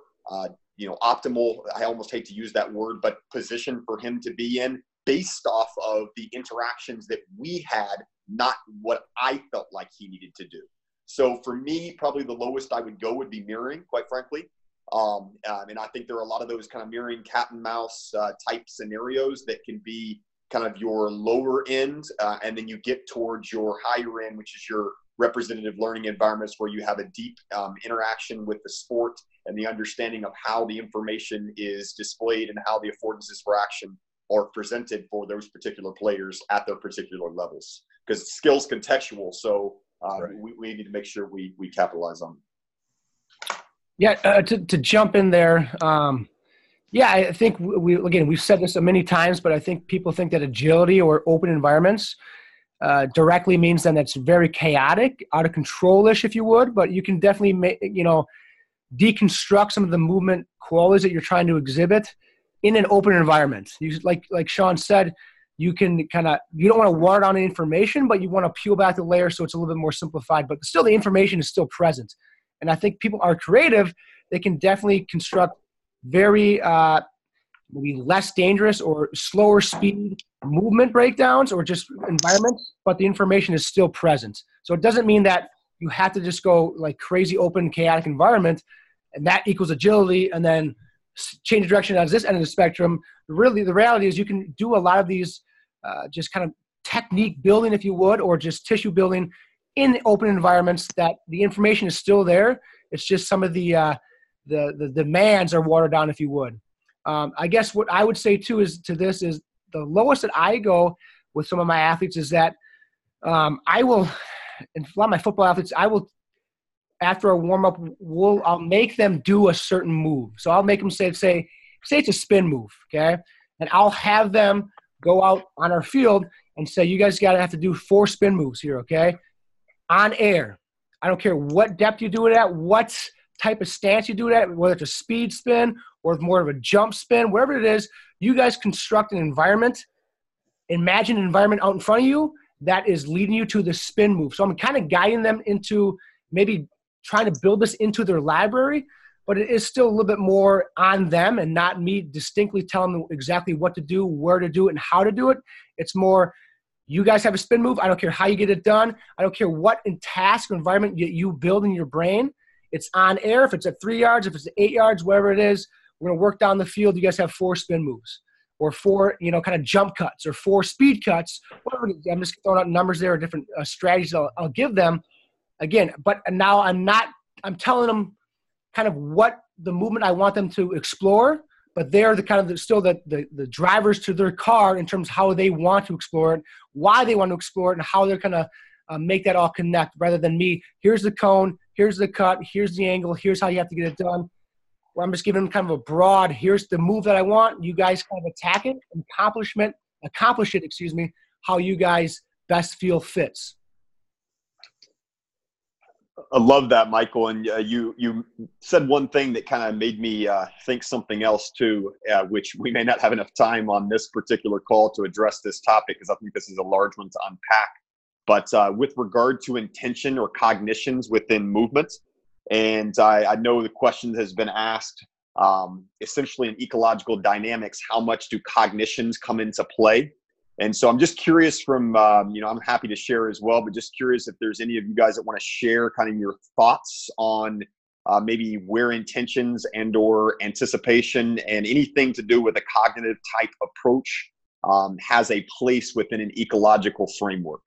optimal. I almost hate to use that word, but position for him to be in based off of the interactions that we had, not what I felt like he needed to do. So for me, probably the lowest I would go would be mirroring, quite frankly. And I think there are a lot of those kind of mirroring cat and mouse type scenarios that can be kind of your lower end, and then you get towards your higher end, which is your representative learning environments, where you have a deep interaction with the sport and the understanding of how the information is displayed and how the affordances for action are presented for those particular players at their particular levels. Because skill's contextual, so right. we need to make sure we capitalize on it. Yeah, to jump in there, I think we've said this many times, but I think people think that agility or open environments directly means then that's very chaotic, out of control-ish, if you would. But you can definitely deconstruct some of the movement qualities that you're trying to exhibit in an open environment. You, like Shawn said, you can you don't want to water down the information, but you want to peel back the layer so it's a little bit more simplified. But still, the information is still present. And I think people are creative. They can definitely construct very maybe less dangerous or slower speed movement breakdowns or just environments, but the information is still present. So it doesn't mean that you have to just go like crazy open, chaotic environment, and that equals agility, and then change direction on this end of the spectrum. Really, the reality is you can do a lot of these just kind of technique building, if you would, or just tissue building in open environments that the information is still there. It's just some of the demands are watered down, if you would. I guess what I would say too is the lowest that I go with some of my athletes is that I will, and a lot of my football athletes, I will, after a warm up, I'll make them do a certain move. So I'll make them say it's a spin move, okay? And I'll have them go out on our field and say, you guys have to do 4 spin moves here, okay? On air. I don't care what depth you do it at, what type of stance you do it at, whether it's a speed spin or more of a jump spin, whatever it is, you guys construct an environment, imagine an environment out in front of you that is leading you to the spin move. So I'm kind of guiding them into maybe trying to build this into their library but it is still a little bit more on them and not me distinctly telling them exactly what to do, where to do it, and how to do it. It's more, you guys have a spin move. I don't care how you get it done. I don't care what in task or environment you build in your brain. It's on air. If it's at 3 yards, if it's at 8 yards, wherever it is, we're going to work down the field. You guys have 4 spin moves or 4, kind of jump cuts or 4 speed cuts. Whatever. I'm just throwing out numbers there or different strategies I'll give them. Again, but now I'm telling them kind of what the movement I want them to explore, but they're still the drivers to their car in terms of how they want to explore it, why they want to explore it, and how they're going to make that all connect rather than me. Here's the cone, here's the cut, here's the angle, here's how you have to get it done. Where I'm just giving them kind of a broad, here's the move that I want. You guys kind of attack it and accomplish it, how you guys best feel fits. I love that, Michael. And you said one thing that kind of made me think something else too, which we may not have enough time on this particular call to address this topic, because I think this is a large one to unpack. But with regard to intention or cognitions within movement, and I know the question has been asked, essentially in ecological dynamics, how much do cognitions come into play? And so I'm just curious from, I'm happy to share as well, but just curious if there's any of you guys that want to share kind of your thoughts on maybe where intentions and or anticipation and anything to do with a cognitive type approach has a place within an ecological framework.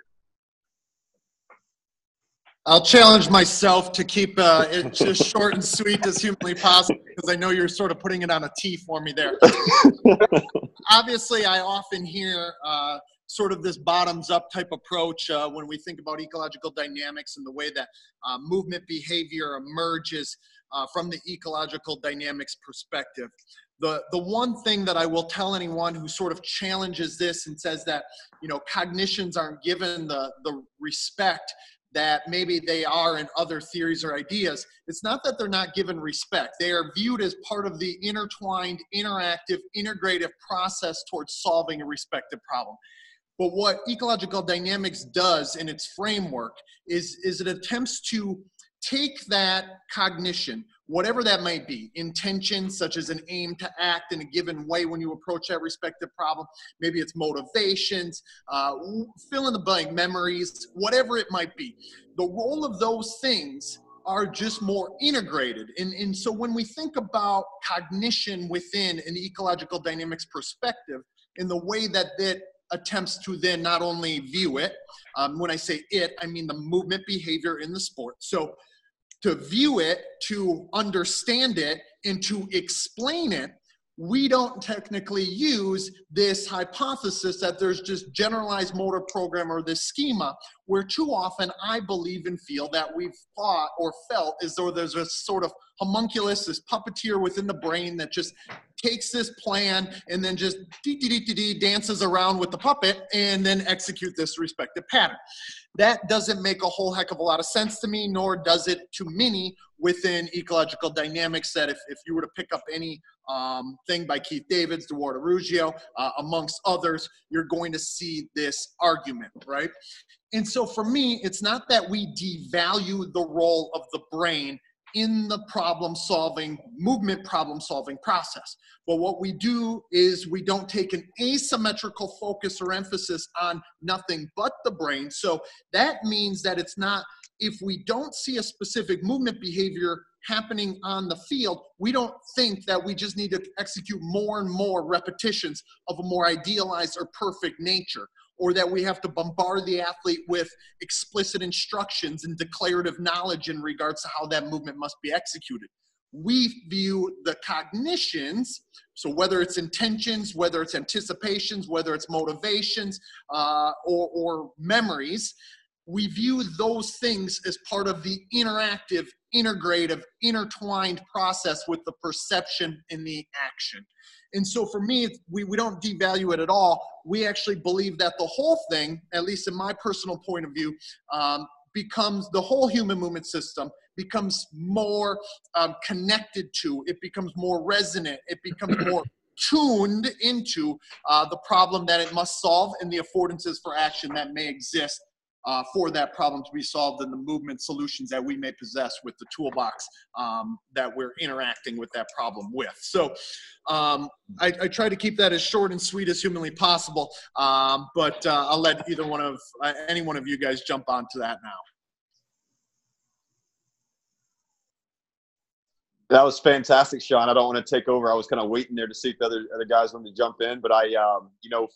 I'll challenge myself to keep it just short and sweet as humanly possible, because I know you're sort of putting it on a tee for me there. Obviously, I often hear sort of this bottoms-up type approach when we think about ecological dynamics and the way that movement behavior emerges from the ecological dynamics perspective. The one thing that I will tell anyone who sort of challenges this and says that, cognitions aren't given the respect that maybe they are in other theories or ideas, it's not that they're not given respect. They are viewed as part of the intertwined, interactive, integrative process towards solving a respective problem. But what ecological dynamics does in its framework is it attempts to take that cognition, whatever that might be, intention such as an aim to act in a given way when you approach that respective problem, maybe it's motivations, fill in the blank, memories, whatever it might be. The role of those things are just more integrated. And so when we think about cognition within an ecological dynamics perspective, in the way that it attempts to then not only view it, when I say it, I mean the movement behavior in the sport. So to view it, to understand it, and to explain it, we don't technically use this hypothesis that there's just generalized motor program or this schema, where too often I believe and feel that we've thought or felt as though there's a sort of homunculus, this puppeteer within the brain that just takes this plan and then just dances around with the puppet and then execute this respective pattern. That doesn't make a whole heck of a lot of sense to me, nor does it to many within ecological dynamics, that if you were to pick up any thing by Keith Davids, Eduardo Ruggiero, amongst others, you're going to see this argument, right? And so for me, it's not that we devalue the role of the brain in the movement problem solving process. But what we do is we don't take an asymmetrical focus or emphasis on nothing but the brain. So that means that it's not, if we don't see a specific movement behavior happening on the field, we don't think that we just need to execute more and more repetitions of a more idealized or perfect nature, or that we have to bombard the athlete with explicit instructions and declarative knowledge in regards to how that movement must be executed. We view the cognitions, so whether it's intentions, whether it's anticipations, whether it's motivations, or memories, we view those things as part of the interactive, integrative, intertwined process with the perception and the action. And so for me, we don't devalue it at all. We actually believe that the whole thing, at least in my personal point of view, becomes, the whole human movement system becomes more connected to, it becomes more resonant, it becomes more tuned into the problem that it must solve and the affordances for action that may exist for that problem to be solved and the movement solutions that we may possess with the toolbox that we're interacting with that problem with. So I try to keep that as short and sweet as humanly possible, but I'll let any one of you guys jump onto that now. That was fantastic, Shawn. I don't want to take over. I was kind of waiting there to see if the other guys wanted to jump in. But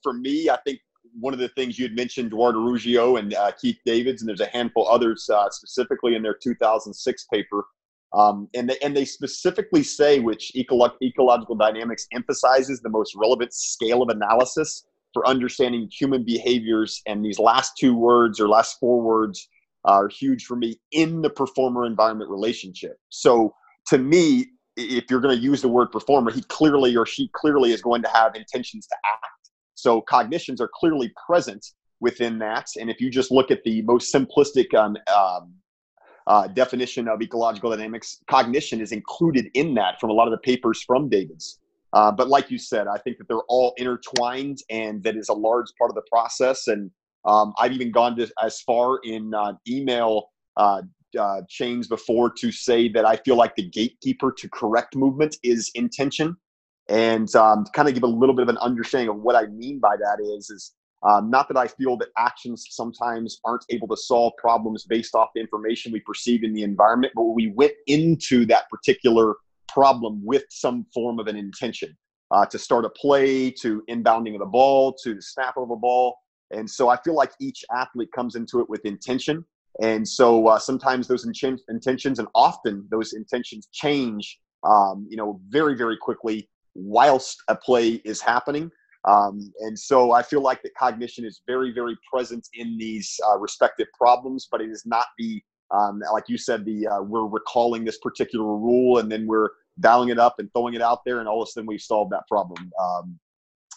for me, I think one of the things you had mentioned, Eduardo Ruggiero and Keith Davids, and there's a handful others specifically in their 2006 paper. And they specifically say, which ecological dynamics emphasizes the most relevant scale of analysis for understanding human behaviors. And these last 2 words or last 4 words are huge for me: in the performer-environment relationship. So to me, if you're going to use the word performer, he clearly or she clearly is going to have intentions to act. So cognitions are clearly present within that. And if you just look at the most simplistic definition of ecological dynamics, cognition is included in that from a lot of the papers from Davids. But like you said, I think that they're all intertwined, and that is a large part of the process. And I've even gone as far in email chains before to say that I feel like the gatekeeper to correct movement is intention. And to kind of give a little bit of an understanding of what I mean by that is not that I feel that actions sometimes aren't able to solve problems based off the information we perceive in the environment, but we went into that particular problem with some form of an intention to start a play, to inbounding of the ball, to the snap of a ball. And so I feel like each athlete comes into it with intention. And so sometimes those intentions, and often those intentions change, very, very quickly whilst a play is happening. And so I feel like that cognition is very, very present in these respective problems, but it is not like you said, we're recalling this particular rule and then we're dialing it up and throwing it out there, and all of a sudden we've solved that problem.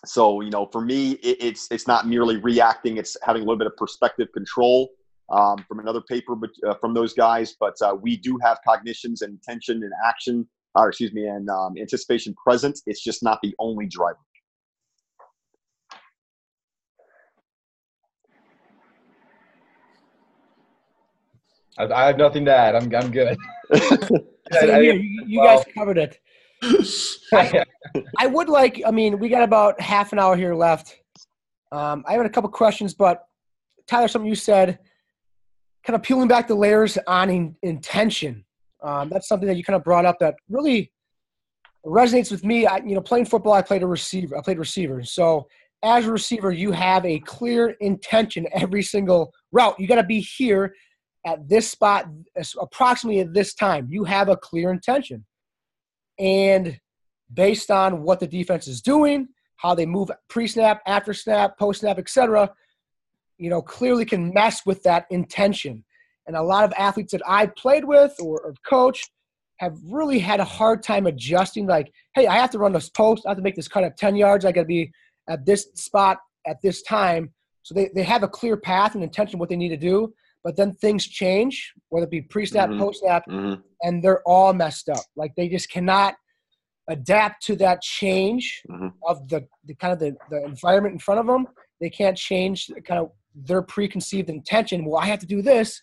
So for me, it's not merely reacting; it's having a little bit of perspective control. From another paper, but from those guys, but we do have cognitions and intention and action, and anticipation present. It's just not the only driver. I have nothing to add. I'm good. You guys covered it. I would like. We got about half an hour here left. I have a couple questions, but Tyler, something you said, kind of peeling back the layers on intention. That's something that you kind of brought up that really resonates with me. Playing football, I played receiver. So as a receiver, you have a clear intention every single route. You got to be here at this spot, approximately at this time. You have a clear intention. And based on what the defense is doing, how they move pre-snap, after snap, post-snap, etc., clearly can mess with that intention. And a lot of athletes that I played with or coached have really had a hard time adjusting, like, hey, I have to run this post. I have to make this cut at 10 yards. I got to be at this spot at this time. So they have a clear path and intention what they need to do. But then things change, whether it be pre-snap, post-snap, and they're all messed up. Like they just cannot adapt to that change of the environment in front of them. They can't change kind of their preconceived intention. Well, I have to do this,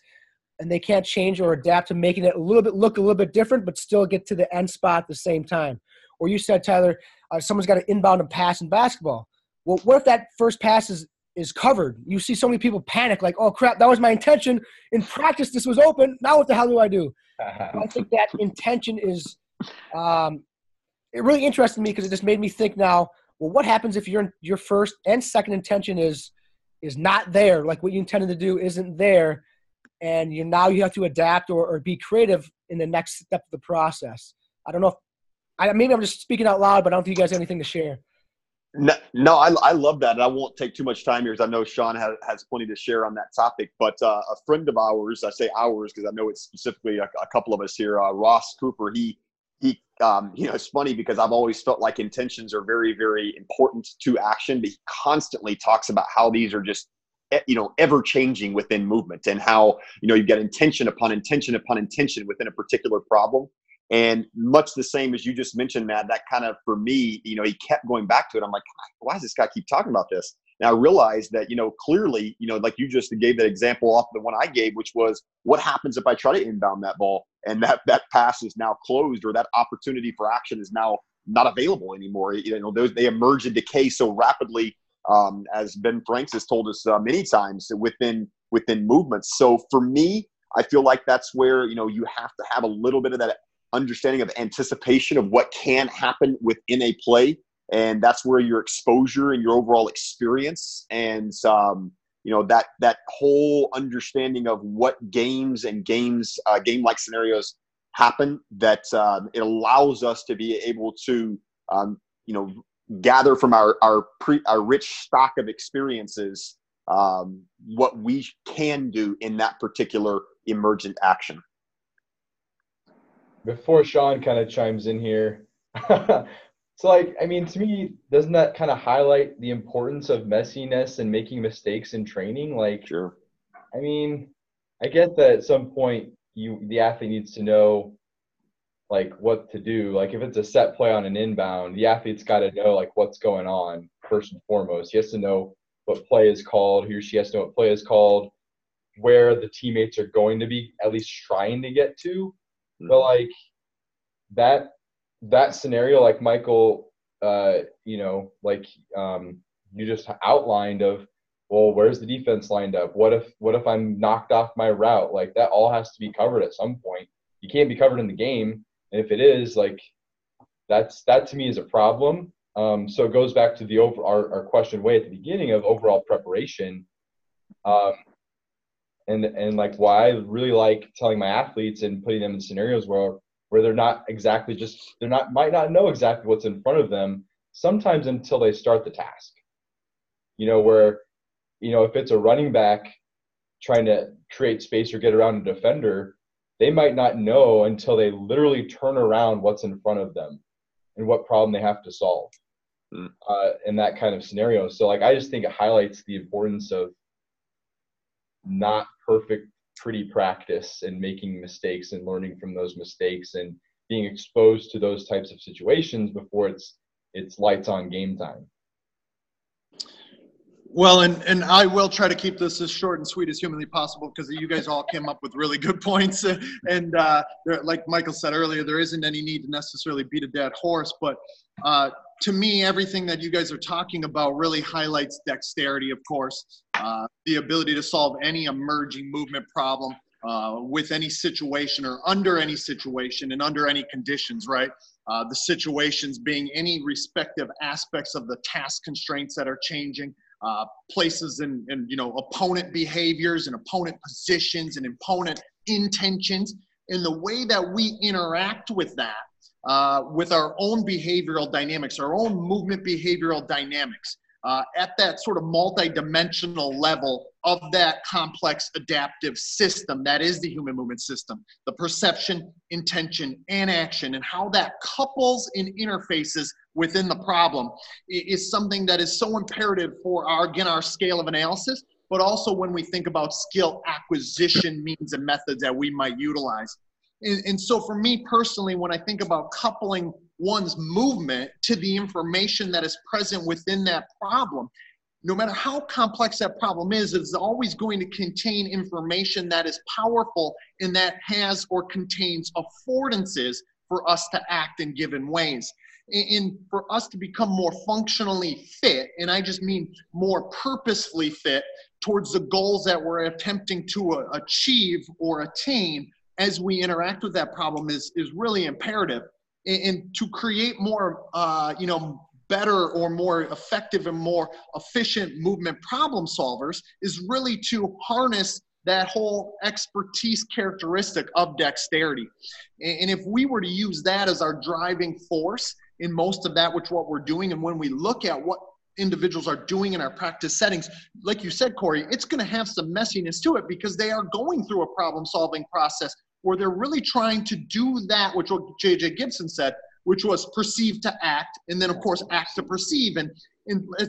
and they can't change or adapt to making it look a little bit different, but still get to the end spot at the same time. Or you said, Tyler, someone's got to inbound and pass in basketball. Well, what if that first pass is covered? You see so many people panic, like, oh crap, that was my intention. In practice, this was open. Now what the hell do I do? I think that intention is it really interested me because it just made me think now, well, what happens if your first and second intention is not there, like what you intended to do isn't there, and you have to adapt or be creative in the next step of the process. I don't know if maybe I'm just speaking out loud, but I don't think you guys have anything to share. No, I love that. And I won't take too much time here because I know Shawn has plenty to share on that topic. But a friend of ours, I say ours because I know it's specifically a couple of us here, Ross Cooper, he it's funny because I've always felt like intentions are very, very important to action, but he constantly talks about how these are just, ever changing within movement, and how, you've got intention upon intention upon intention within a particular problem. And much the same as you just mentioned, Matt, that kind of, for me, he kept going back to it. I'm like, why does this guy keep talking about this? And I realized that, clearly, like you just gave that example off the one I gave, which was what happens if I try to inbound that ball and that pass is now closed, or that opportunity for action is now not available anymore. They emerge and decay so rapidly, as Ben Franks has told us many times within movements. So for me, I feel like that's where, you have to have a little bit of that understanding of anticipation of what can happen within a play. And that's where your exposure and your overall experience and, that whole understanding of what game-like scenarios happen, that it allows us to be able to, gather from our rich stock of experiences, what we can do in that particular emergent action. Before Shawn kind of chimes in here, so to me, doesn't that kind of highlight the importance of messiness and making mistakes in training? Sure. I get that at some point the athlete needs to know what to do. If it's a set play on an inbound, the athlete's got to know what's going on first and foremost. He has to know what play is called. He or she has to know what play is called, where the teammates are going to be at least trying to get to. But that scenario, like Michael, you just outlined of, well, where's the defense lined up? What if I'm knocked off my route? That all has to be covered at some point. You can't be covered in the game. And if it is, that to me is a problem. So it goes back to our question way at the beginning of overall preparation. And why I really like telling my athletes and putting them in scenarios where they're not exactly might not know exactly what's in front of them sometimes until they start the task. If it's a running back trying to create space or get around a defender, they might not know until they literally turn around what's in front of them and what problem they have to solve in that kind of scenario. So I just think it highlights the importance of not perfect, pretty practice and making mistakes and learning from those mistakes and being exposed to those types of situations before it's lights on game time. Well, and I will try to keep this as short and sweet as humanly possible, because you guys all came up with really good points. And like Michael said earlier, there isn't any need to necessarily beat a dead horse. But to me, everything that you guys are talking about really highlights dexterity, of course, the ability to solve any emerging movement problem with any situation or under any situation and under any conditions, right? The situations being any respective aspects of the task constraints that are changing. Places and opponent behaviors and opponent positions and opponent intentions, and the way that we interact with that with our own behavioral dynamics, our own movement behavioral dynamics at that sort of multi-dimensional level of that complex adaptive system that is the human movement system, the perception, intention, and action, and how that couples and interfaces within the problem is something that is so imperative for our scale of analysis, but also when we think about skill acquisition means and methods that we might utilize. And so for me personally, when I think about coupling one's movement to the information that is present within that problem, no matter how complex that problem is, it's always going to contain information that is powerful and that has or contains affordances for us to act in given ways. And for us to become more functionally fit, and I just mean more purposefully fit towards the goals that we're attempting to achieve or attain as we interact with that problem is really imperative. And to create more, better or more effective and more efficient movement problem solvers is really to harness that whole expertise characteristic of dexterity. And if we were to use that as our driving force in most of that, what we're doing, and when we look at what individuals are doing in our practice settings, like you said, Korey, it's going to have some messiness to it because they are going through a problem-solving process where they're really trying to do that, which what J.J. Gibson said, which was perceive to act, and then, of course, act to perceive. And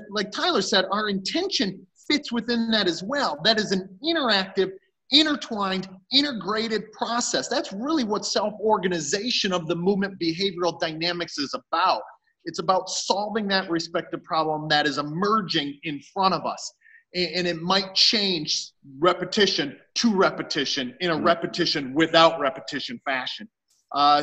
like Tyler said, our intention fits within that as well. That is an interactive, intertwined, integrated process. That's really what self-organization of the movement behavioral dynamics is about. It's about solving that respective problem that is emerging in front of us. And it might change repetition to repetition in a repetition without repetition fashion.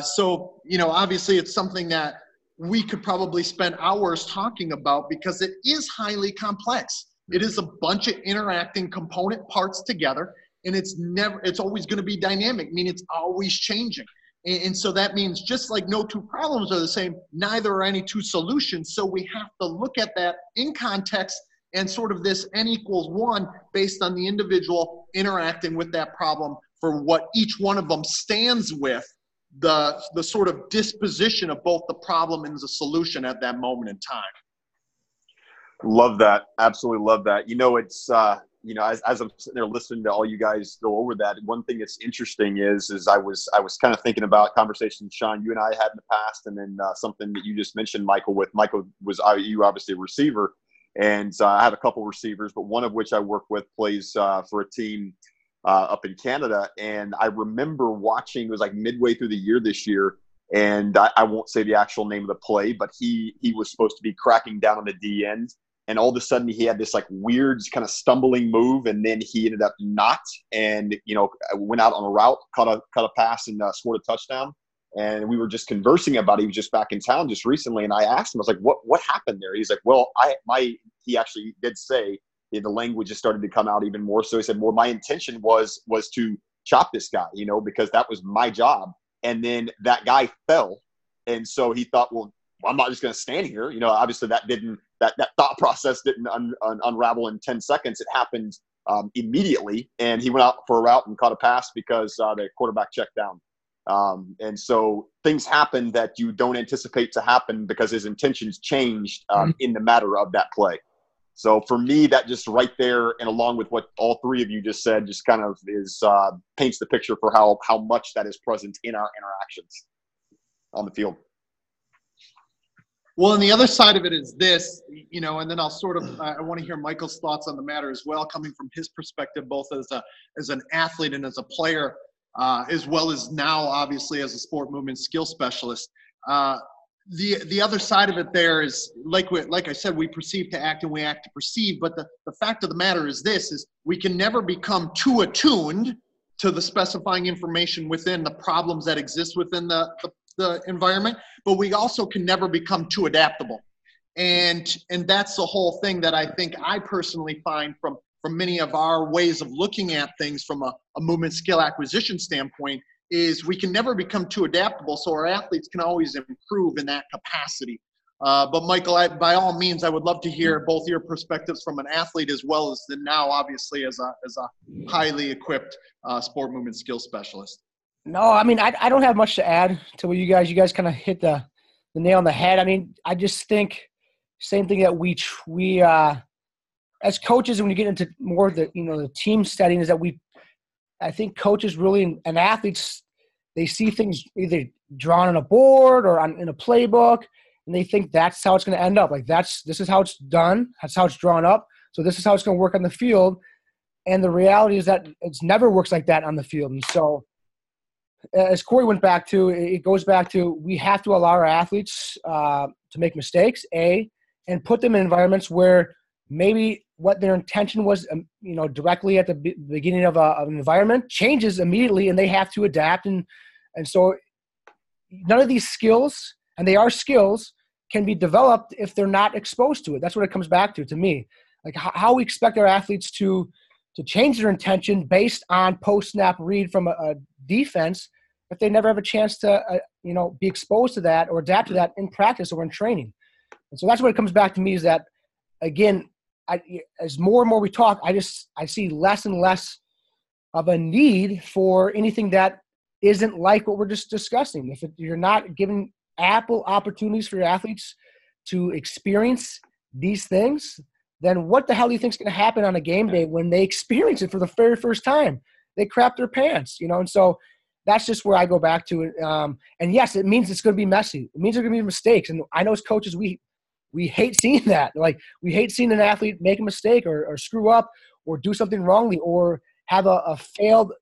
So, obviously it's something that we could probably spend hours talking about because it is highly complex. It is a bunch of interacting component parts together, and it's always going to be dynamic. I mean, it's always changing. And so that means just like no two problems are the same, neither are any two solutions. So we have to look at that in context and sort of this n equals 1 based on the individual interacting with that problem for what each one of them stands with, the sort of disposition of both the problem and the solution at that moment in time. Love that. Absolutely love that. It's, as I'm sitting there listening to all you guys go over that, one thing that's interesting is I was kind of thinking about conversations, Shawn, you and I had in the past, and then something that you just mentioned, Michael, you obviously a receiver. And I have a couple receivers, but one of which I work with plays for a team up in Canada. And I remember watching, it was like midway through the year this year, and I won't say the actual name of the play, but he was supposed to be cracking down on the D end. And all of a sudden he had this like weird kind of stumbling move, and then he ended up not, and went out on a route, caught a pass, and scored a touchdown. And we were just conversing about it. He was just back in town just recently, and I asked him, I was like, "What happened there?" He's like, "Well, he actually did say the language just started to come out even more." So he said, "Well, my intention was to chop this guy, because that was my job." And then that guy fell, and so he thought, "Well, I'm not just going to stand here." Obviously that thought process didn't unravel in 10 seconds. It happened immediately, and he went out for a route and caught a pass because the quarterback checked down. And so things happen that you don't anticipate to happen because his intentions changed in the matter of that play. So for me, that just right there, and along with what all three of you just said, just kind of paints the picture for how much that is present in our interactions on the field. Well, and the other side of it is this, and then I'll sort of, I want to hear Michael's thoughts on the matter as well, coming from his perspective, both as an athlete and as a player, as well as now, obviously, as a sport movement skill specialist. The other side of it there is, like I said, we perceive to act and we act to perceive, but the fact of the matter is this, is we can never become too attuned to the specifying information within the problems that exist within the environment, but we also can never become too adaptable. And that's the whole thing that I think I personally find from many of our ways of looking at things from a movement skill acquisition standpoint, is we can never become too adaptable, so our athletes can always improve in that capacity. But Michael, by all means, I would love to hear both your perspectives from an athlete as well as now, obviously, as a highly equipped sport movement skill specialist. No, I mean, I don't have much to add to what you guys kind of hit the nail on the head. I mean, I just think same thing that we as coaches, when you get into more of the team setting, is that I think coaches really and athletes, they see things either drawn on a board or in a playbook, and they think that's how it's going to end up. Like this is how it's done. That's how it's drawn up. So this is how it's going to work on the field. And the reality is that it never works like that on the field. And so, as Korey went back to, it goes back to, we have to allow our athletes to make mistakes, and put them in environments where maybe what their intention was, directly at the beginning of an environment changes immediately, and they have to adapt. And so none of these skills, and they are skills, can be developed if they're not exposed to it. That's what it comes back to me. Like how we expect our athletes to change their intention based on post-snap read from a defense if they never have a chance to, be exposed to that or adapt to that in practice or in training. And so that's what it comes back to me, is that, again, as more and more we talk, I see less and less of a need for anything that isn't like what we're just discussing. If you're not giving ample opportunities for your athletes to experience these things, then what the hell do you think is going to happen on a game day when they experience it for the very first time? They crap their pants, And so that's just where I go back to it. And yes, it means it's going to be messy. It means there are going to be mistakes. And I know as coaches, we hate seeing that. Like, we hate seeing an athlete make a mistake or screw up or do something wrongly or have a failed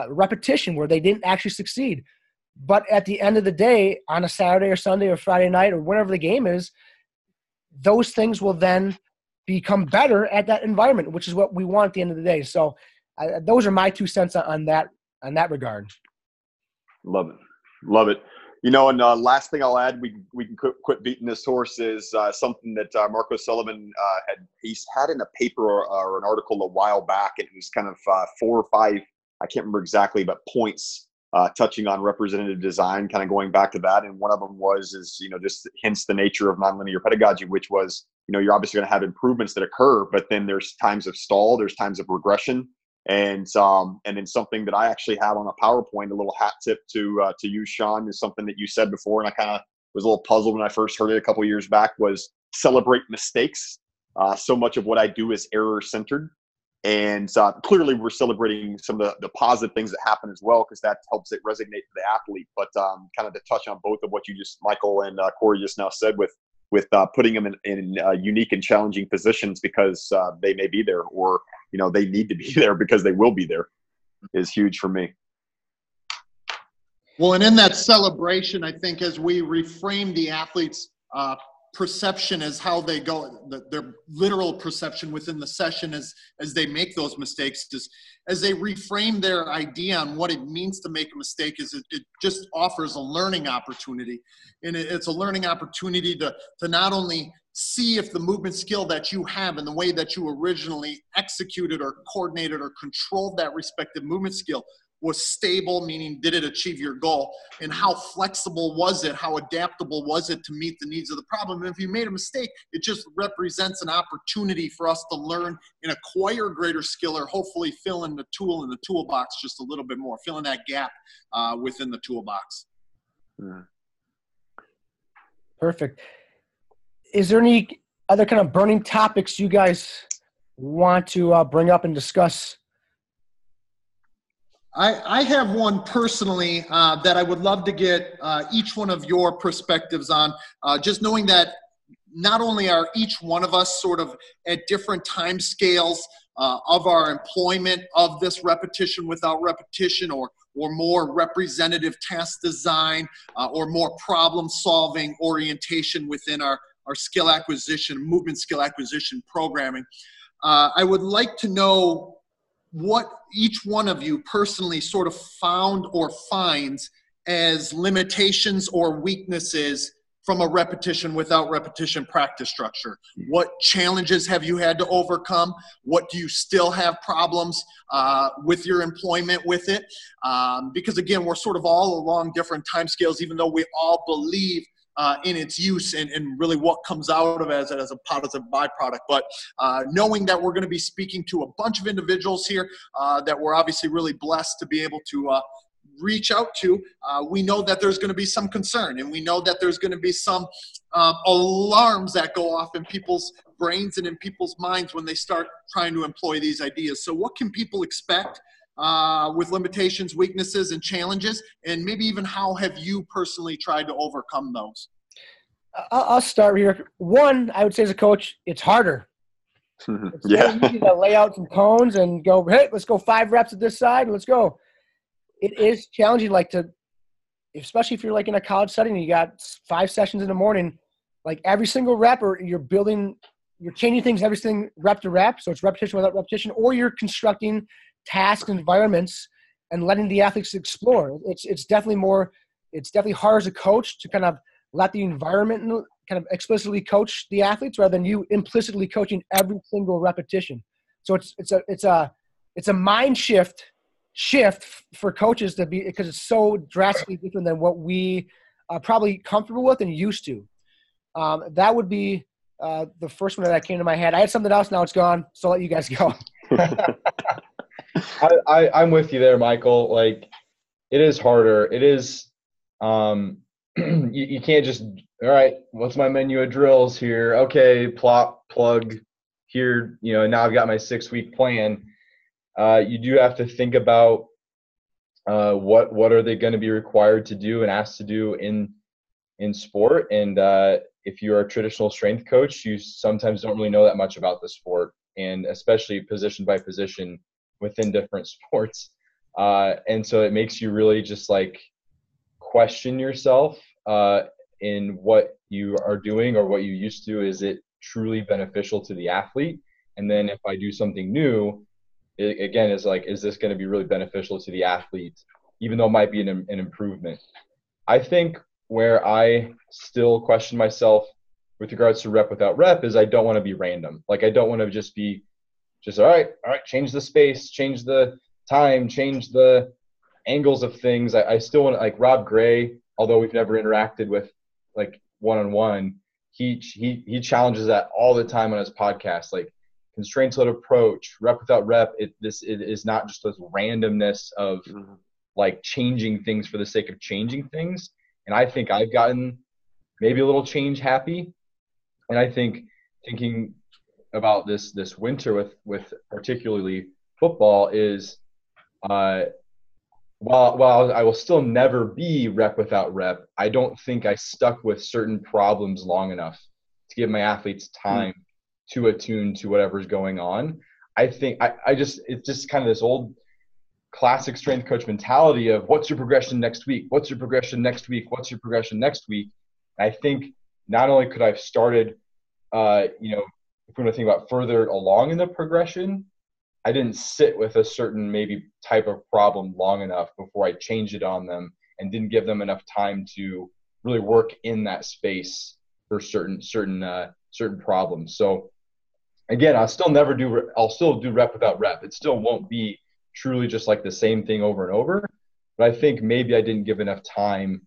repetition where they didn't actually succeed. But at the end of the day, on a Saturday or Sunday or Friday night or whenever the game is, those things will then become better at that environment, which is what we want at the end of the day. So those are my 2 cents on that regard. Love it. Love it. You know, and last thing I'll add, we can quit beating this horse, is something that Marco Sullivan he's had in a paper or an article a while back. It was kind of 4 or 5, I can't remember exactly, but points touching on representative design, kind of going back to that. And one of them is, you know, just hence the nature of nonlinear pedagogy, which was, you know, you're obviously going to have improvements that occur, but then there's times of stall, there's times of regression. And then something that I actually have on a PowerPoint, a little hat tip to you, Shawn, is something that you said before, and I kind of was a little puzzled when I first heard it a couple of years back, was celebrate mistakes. So much of what I do is error-centered. And clearly we're celebrating some of the positive things that happen as well, because that helps it resonate to the athlete. But kind of to touch on both of what you just, Michael and Korey just now said, with putting them in unique and challenging positions because they may be there, or, you know, they need to be there because they will be there, is huge for me. Well, and in that celebration, I think as we reframe the athletes' perception as how they go, their literal perception within the session as they make those mistakes, as they reframe their idea on what it means to make a mistake, it just offers a learning opportunity. And it's a learning opportunity to not only see if the movement skill that you have and the way that you originally executed or coordinated or controlled that respective movement skill was stable, meaning did it achieve your goal, and how flexible was it, how adaptable was it to meet the needs of the problem. And if you made a mistake, it just represents an opportunity for us to learn and acquire greater skill, or hopefully fill in the tool in the toolbox just a little bit more, fill in that gap within the toolbox. Perfect. Is there any other kind of burning topics you guys want to bring up and discuss? I have one personally that I would love to get each one of your perspectives on, just knowing that not only are each one of us sort of at different time scales of our employment of this repetition without repetition, or more representative task design, or more problem solving orientation within our skill acquisition, movement skill acquisition programming. I would like to know what each one of you personally sort of found or finds as limitations or weaknesses from a repetition without repetition practice structure. What challenges have you had to overcome? What do you still have problems with your employment with it? Because again, we're sort of all along different timescales, even though we all believe in its use and really what comes out of it as a positive byproduct. But knowing that we're going to be speaking to a bunch of individuals here that we're obviously really blessed to be able to reach out to, we know that there's going to be some concern, and we know that there's going to be some alarms that go off in people's brains and in people's minds when they start trying to employ these ideas. So what can people expect with limitations, weaknesses, and challenges, and maybe even how have you personally tried to overcome those? I'll start here. One, I would say as a coach, it's harder. It's very easy to lay out some cones and go, hey, let's go 5 reps at this side and let's go. It is challenging, like especially if you're like in a college setting and you got 5 sessions in the morning, like every single rep, or you're changing things, everything rep to rep. So it's repetition without repetition, or you're constructing tasks, environments, and letting the athletes explore. It's definitely harder as a coach to kind of let the environment kind of explicitly coach the athletes rather than you implicitly coaching every single repetition. So it's a mind shift for coaches to be, because it's so drastically different than what we are probably comfortable with and used to. That would be the first one that came to my head. I had something else, now it's gone, so I'll let you guys go. I'm with you there, Michael. Like, it is harder. It is, you can't just, all right, what's my menu of drills here? Okay, plug here, now I've got my 6-week plan. You do have to think about what are they going to be required to do and asked to do in sport. And if you're a traditional strength coach, you sometimes don't really know that much about the sport, and especially position by position within different sports. And so it makes you really just like question yourself in what you are doing or what you used to. Is it truly beneficial to the athlete? And then if I do something new, again, is like, is this going to be really beneficial to the athlete, even though it might be an improvement? I think where I still question myself with regards to rep without rep is I don't want to be random. Like, I don't want to just be all right, change the space, change the time, change the angles of things. I still want to, like Rob Gray, although we've never interacted with like one-on-one, he challenges that all the time on his podcast, like constraints-led approach, rep without rep. It is not just this randomness of like changing things for the sake of changing things. And I think I've gotten maybe a little change happy. And I think thinking about this winter with particularly football is while I will still never be rep without rep, I don't think I stuck with certain problems long enough to give my athletes time to attune to whatever's going on. I think it's just kind of this old classic strength coach mentality of what's your progression next week? What's your progression next week? What's your progression next week? And I think not only could I have started, if we're going to think about further along in the progression, I didn't sit with a certain maybe type of problem long enough before I changed it on them and didn't give them enough time to really work in that space for certain problems. So again, I'll still do rep without rep. It still won't be truly just like the same thing over and over. But I think maybe I didn't give enough time,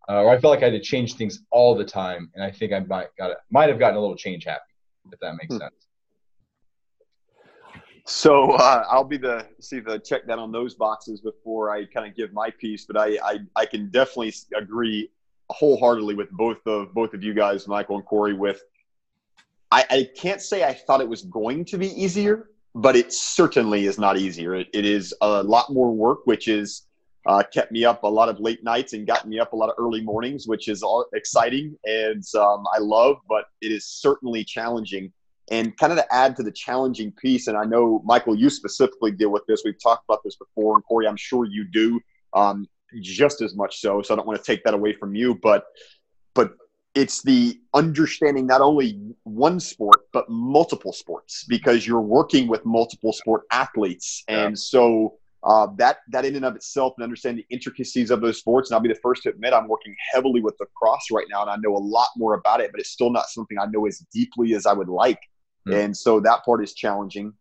or I felt like I had to change things all the time. And I think I might have gotten a little change happy, if that makes sense. So I'll be the check down on those boxes before I kind of give my piece, but I can definitely agree wholeheartedly with both of you guys, Michael and Korey. With I can't say I thought it was going to be easier, but it certainly is not easier. It is a lot more work, which is kept me up a lot of late nights and gotten me up a lot of early mornings, which is all exciting and I love, but it is certainly challenging. And kind of to add to the challenging piece, and I know, Michael, you specifically deal with this. We've talked about this before, and Korey, I'm sure you do just as much so I don't want to take that away from you. But it's the understanding not only one sport, but multiple sports, because you're working with multiple sport athletes. Yeah. And so that in and of itself, and understanding the intricacies of those sports, and I'll be the first to admit I'm working heavily with lacrosse right now, and I know a lot more about it, but it's still not something I know as deeply as I would like. And so that part is challenging.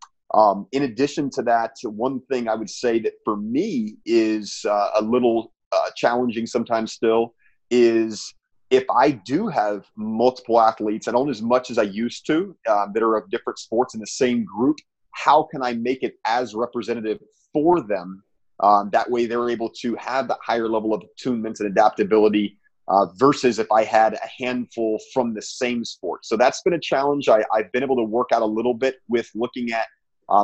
In addition to that, one thing I would say that for me is a little challenging sometimes still is if I do have multiple athletes, I don't as much as I used to, that are of different sports in the same group, how can I make it as representative for them? That way they're able to have that higher level of attunement and adaptability versus if I had a handful from the same sport. So that's been a challenge. I've been able to work out a little bit with looking at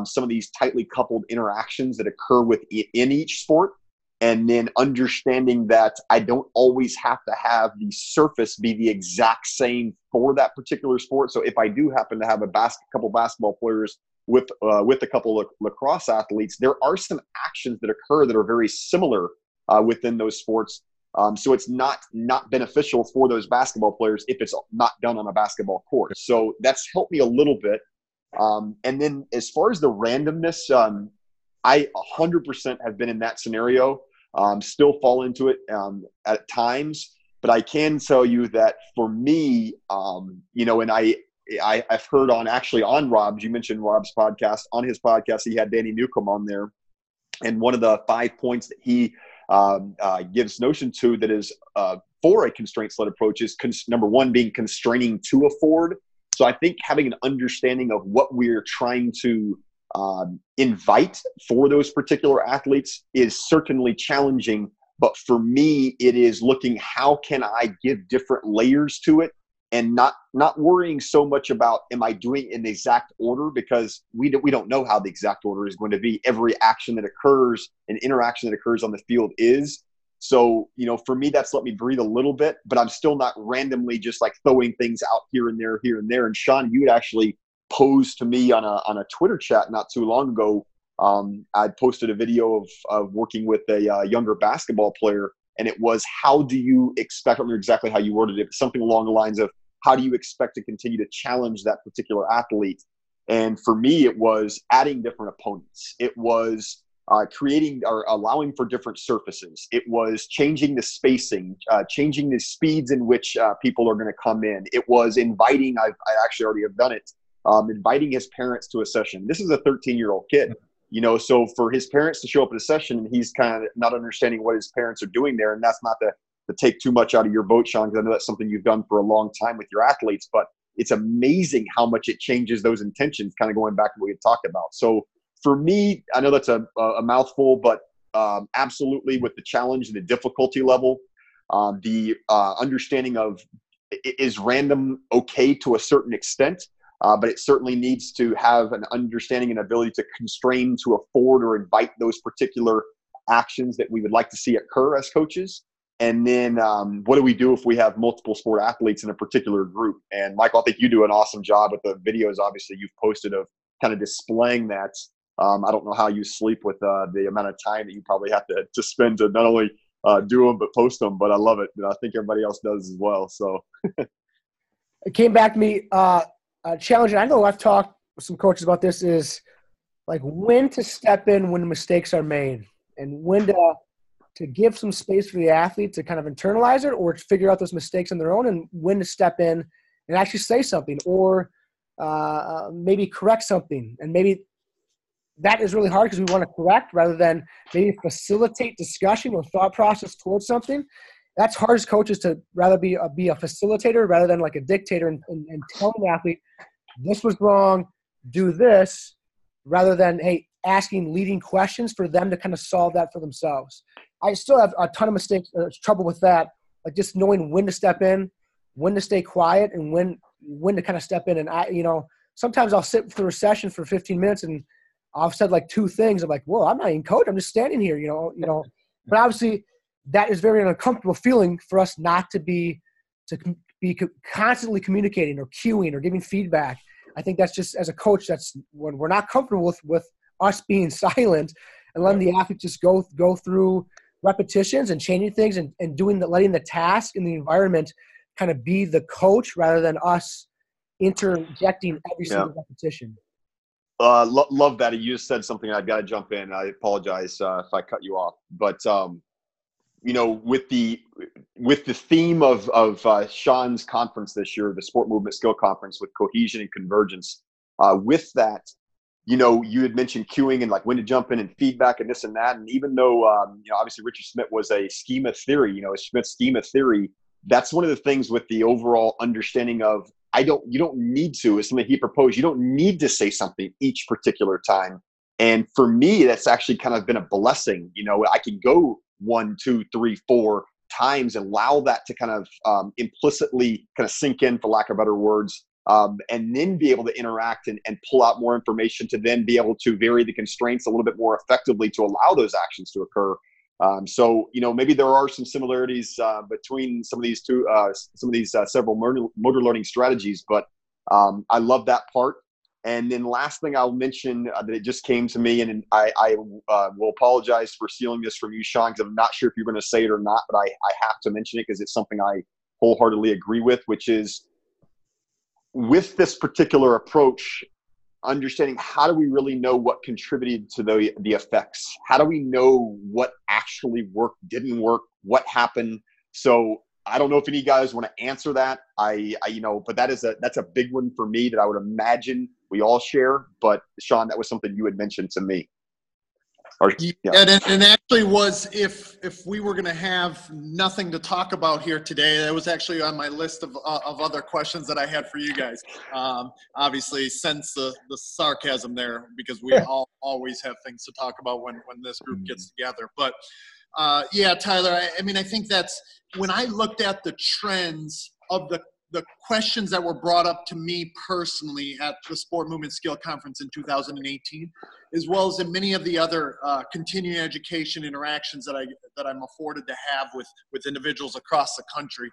some of these tightly coupled interactions that occur in each sport, and then understanding that I don't always have to have the surface be the exact same for that particular sport. So if I do happen to have a couple basketball players with a couple of lacrosse athletes, there are some actions that occur that are very similar within those sports. So it's not beneficial for those basketball players if it's not done on a basketball court. So that's helped me a little bit. And then as far as the randomness, I 100% have been in that scenario, still fall into it at times. But I can tell you that for me, and I've heard on Rob's, you mentioned Rob's podcast, on his podcast, he had Danny Newcomb on there. And one of the 5 points that he gives notion to that is for a constraints-led approach is number one, being constraining to afford. So I think having an understanding of what we're trying to invite for those particular athletes is certainly challenging. But for me, it is looking, how can I give different layers to it, and not worrying so much about, am I doing it in the exact order? Because we don't know how the exact order is going to be. Every action that occurs, an interaction that occurs on the field is. So, for me, that's let me breathe a little bit, but I'm still not randomly just like throwing things out here and there. And Shawn, you had actually posed to me on a Twitter chat not too long ago. I posted a video of working with a younger basketball player And it was, how do you expect, I don't remember exactly how you worded it, but something along the lines of, how do you expect to continue to challenge that particular athlete? And for me, it was adding different opponents. It was creating or allowing for different surfaces. It was changing the spacing, changing the speeds in which people are going to come in. It was inviting, I actually already have done it, inviting his parents to a session. This is a 13-year-old kid, so for his parents to show up at a session and he's kind of not understanding what his parents are doing there, and that's not to take too much out of your boat, Shawn, because I know that's something you've done for a long time with your athletes, but it's amazing how much it changes those intentions, kind of going back to what we had talked about. So for me, I know that's a mouthful, but absolutely with the challenge and the difficulty level, the understanding of, is random okay to a certain extent, but it certainly needs to have an understanding and ability to constrain, to afford or invite those particular actions that we would like to see occur as coaches. And then what do we do if we have multiple sport athletes in a particular group? And Michael, I think you do an awesome job with the videos, obviously, you've posted of kind of displaying that. I don't know how you sleep with the amount of time that you probably have to spend to not only do them, but post them. But I love it. And I think everybody else does as well. So it came back to me challenging. I know I've talked with some coaches about this, is like when to step in when mistakes are made, and when to give some space for the athlete to kind of internalize it or to figure out those mistakes on their own, and when to step in and actually say something, or maybe correct something. And maybe that is really hard because we want to correct rather than maybe facilitate discussion or thought process towards something. That's hard as coaches, to rather be a facilitator rather than like a dictator and telling the athlete, this was wrong, do this, rather than, hey, asking leading questions for them to kind of solve that for themselves. I still have a ton of mistakes, trouble with that, like just knowing when to step in, when to stay quiet, and when to kind of step in. And sometimes I'll sit through a session for 15 minutes and I've said like two things. I'm like, well, I'm not even coach. I'm just standing here, But obviously, that is very uncomfortable feeling for us not to be constantly communicating or cueing or giving feedback. I think that's just, as a coach, that's when we're not comfortable with us being silent and letting the athlete just go through repetitions and changing things and letting the task and the environment kind of be the coach rather than us interjecting every single repetition. Love that. You just said something. I've got to jump in. I apologize if I cut you off, but with the theme of Shawn's conference this year, the Sport Movement Skill Conference with Cohesion and Convergence, with that, you had mentioned cueing and like when to jump in and feedback and this and that. And even though, obviously Richard Schmidt was a schema theory, Schmidt's schema theory, that's one of the things with the overall understanding of, you don't need to, as something he proposed, you don't need to say something each particular time. And for me, that's actually kind of been a blessing. I can go 1, 2, 3, 4 times and allow that to kind of implicitly kind of sink in, for lack of better words, and then be able to interact and pull out more information to then be able to vary the constraints a little bit more effectively to allow those actions to occur. So maybe there are some similarities between some of these several motor learning strategies, but I love that part. And then last thing I'll mention that it just came to me, and I will apologize for stealing this from you, Shawn, because I'm not sure if you're going to say it or not, but I have to mention it because it's something I wholeheartedly agree with, which is with this particular approach, understanding how do we really know what contributed to the effects? How do we know what actually worked, didn't work, what happened? So I don't know if any guys want to answer that. But that's a big one for me that I would imagine we all share. But Shawn, that was something you had mentioned to me. And actually was, if we were going to have nothing to talk about here today, that was actually on my list of other questions that I had for you guys. Obviously, sense the sarcasm there, because we all always have things to talk about when this group gets together. But Tyler, I think that's when I looked at the trends of the questions that were brought up to me personally at the Sport Movement Skill Conference in 2018, as well as in many of the other continuing education interactions that I'm afforded to have with individuals across the country.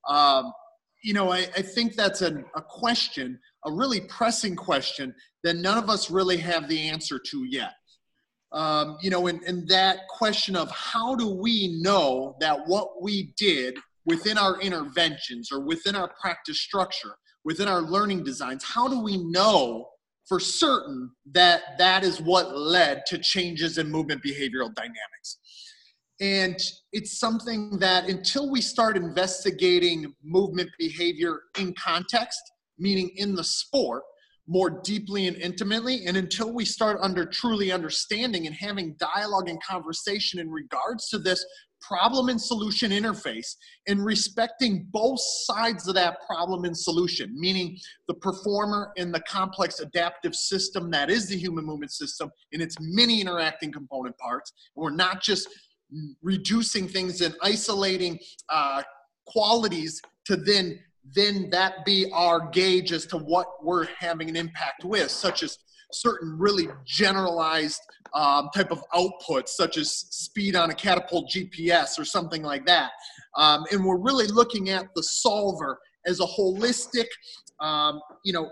I think that's a question, a really pressing question that none of us really have the answer to yet. and that question of how do we know that what we did within our interventions or within our practice structure, within our learning designs, how do we know for certain that that is what led to changes in movement behavioral dynamics? And it's something that until we start investigating movement behavior in context, meaning in the sport, more deeply and intimately, and until we start truly understanding and having dialogue and conversation in regards to this problem and solution interface and respecting both sides of that problem and solution, meaning the performer and the complex adaptive system that is the human movement system and its many interacting component parts. And we're not just reducing things and isolating qualities to then that be our gauge as to what we're having an impact with, such as certain really generalized type of outputs, such as speed on a catapult GPS or something like that. And we're really looking at the solver as a holistic,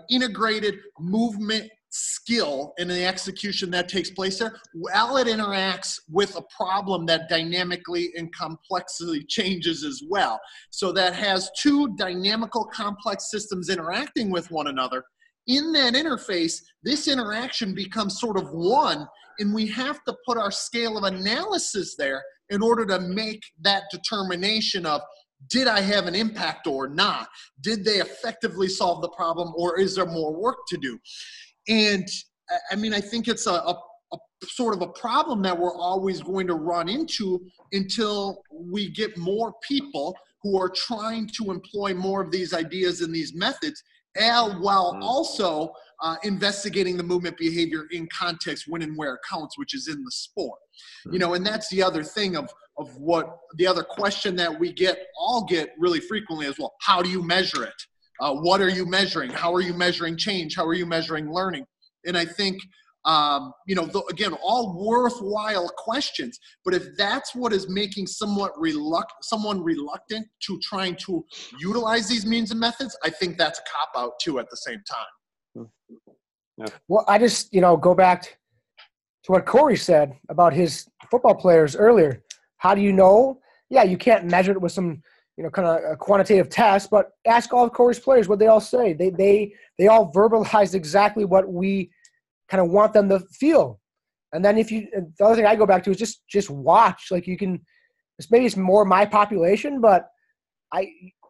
integrated movement skill in the execution that takes place there, while it interacts with a problem that dynamically and complexly changes as well. So that has two dynamical complex systems interacting with one another. In that interface, this interaction becomes sort of one, and we have to put our scale of analysis there in order to make that determination of, did I have an impact or not? Did they effectively solve the problem, or is there more work to do? And I mean, I think it's a sort of a problem that we're always going to run into until we get more people who are trying to employ more of these ideas and these methods, while also investigating the movement behavior in context when and where it counts, which is in the sport. And that's the other thing of what the other question that we all get really frequently as well. How do you measure it? What are you measuring? How are you measuring change? How are you measuring learning? And I think, again, all worthwhile questions. But if that's what is making someone reluctant to trying to utilize these means and methods, I think that's a cop-out too at the same time. Yeah. Well, I just, go back to what Korey said about his football players earlier. How do you know? Yeah, you can't measure it with some kind of a quantitative test, but ask all of Korey's players what they all say. They all verbalized exactly what we kind of want them to feel. And then the other thing I go back to is just watch. Like maybe it's more my population, but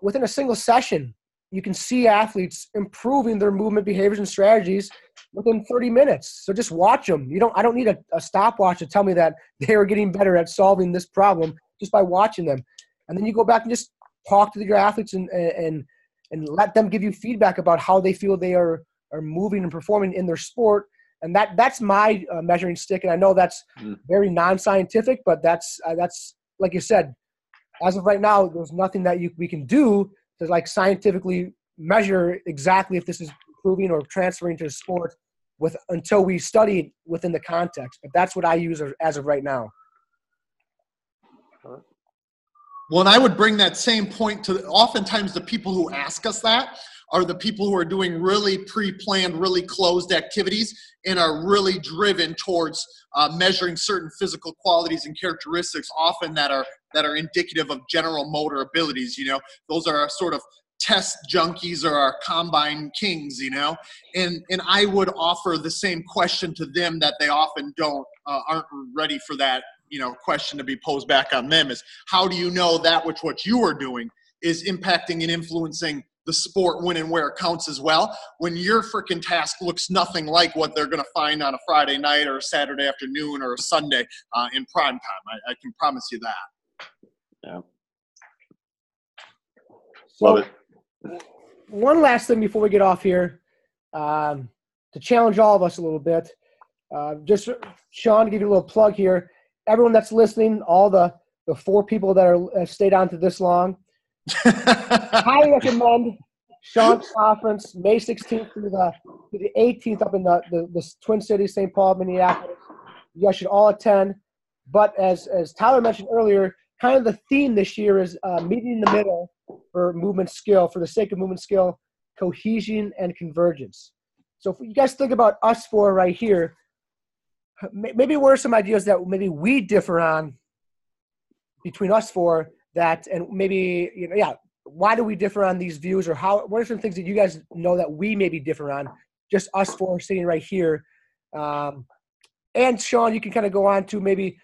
within a single session, you can see athletes improving their movement behaviors and strategies within 30 minutes. So just watch them. I don't need a stopwatch to tell me that they are getting better at solving this problem just by watching them. And then you go back and just talk to your athletes and let them give you feedback about how they feel they are moving and performing in their sport. And that's my measuring stick. And I know that's very non-scientific, but that's like you said, as of right now, there's nothing that we can do to scientifically measure exactly if this is improving or transferring to the sport until we study it within the context. But that's what I use as of right now. Well, and I would bring that same point to oftentimes the people who ask us that are the people who are doing really pre-planned, really closed activities and are really driven towards measuring certain physical qualities and characteristics, often that are indicative of general motor abilities. Those are our sort of test junkies or our combine kings. And I would offer the same question to them that they often aren't ready for that question to be posed back on them, is how do you know that what you are doing is impacting and influencing the sport when and where it counts as well, when your freaking task looks nothing like what they're going to find on a Friday night or a Saturday afternoon or a Sunday in prime time. I can promise you that. Yeah. So, one last thing before we get off here, to challenge all of us a little bit, just Shawn, to give you a little plug here. Everyone that's listening, all the 4 people that have stayed on to this long, highly recommend Shawn's conference, May 16th through the 18th up in the Twin Cities, St. Paul, Minneapolis. You guys should all attend. But as Tyler mentioned earlier, kind of the theme this year is meeting in the middle for movement skill, for the sake of movement skill, cohesion, and convergence. So if you guys think about us 4 right here, maybe what are some ideas that maybe we differ on between us four that, and maybe, why do we differ on these views, or what are some things that you guys know that we maybe differ on, just us four sitting right here? And Shawn, you can kind of go on to maybe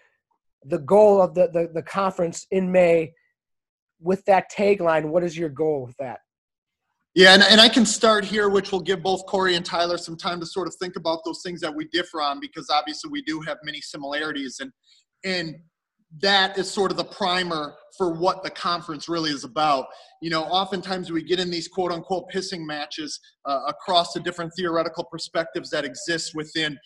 the goal of the conference in May with that tagline. What is your goal with that? Yeah, and I can start here, which will give both Korey and Tyler some time to sort of think about those things that we differ on, because obviously we do have many similarities, and that is sort of the primer for what the conference really is about. Oftentimes we get in these quote unquote pissing matches across the different theoretical perspectives that exist within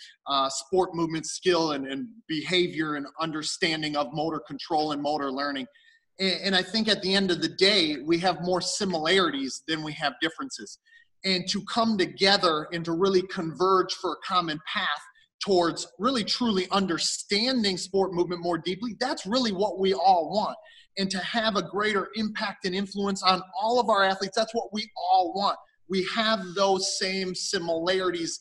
sport movement skill and behavior and understanding of motor control and motor learning. And I think at the end of the day, we have more similarities than we have differences. And to come together and to really converge for a common path towards really truly understanding sport movement more deeply, that's really what we all want. And to have a greater impact and influence on all of our athletes, that's what we all want. We have those same similarities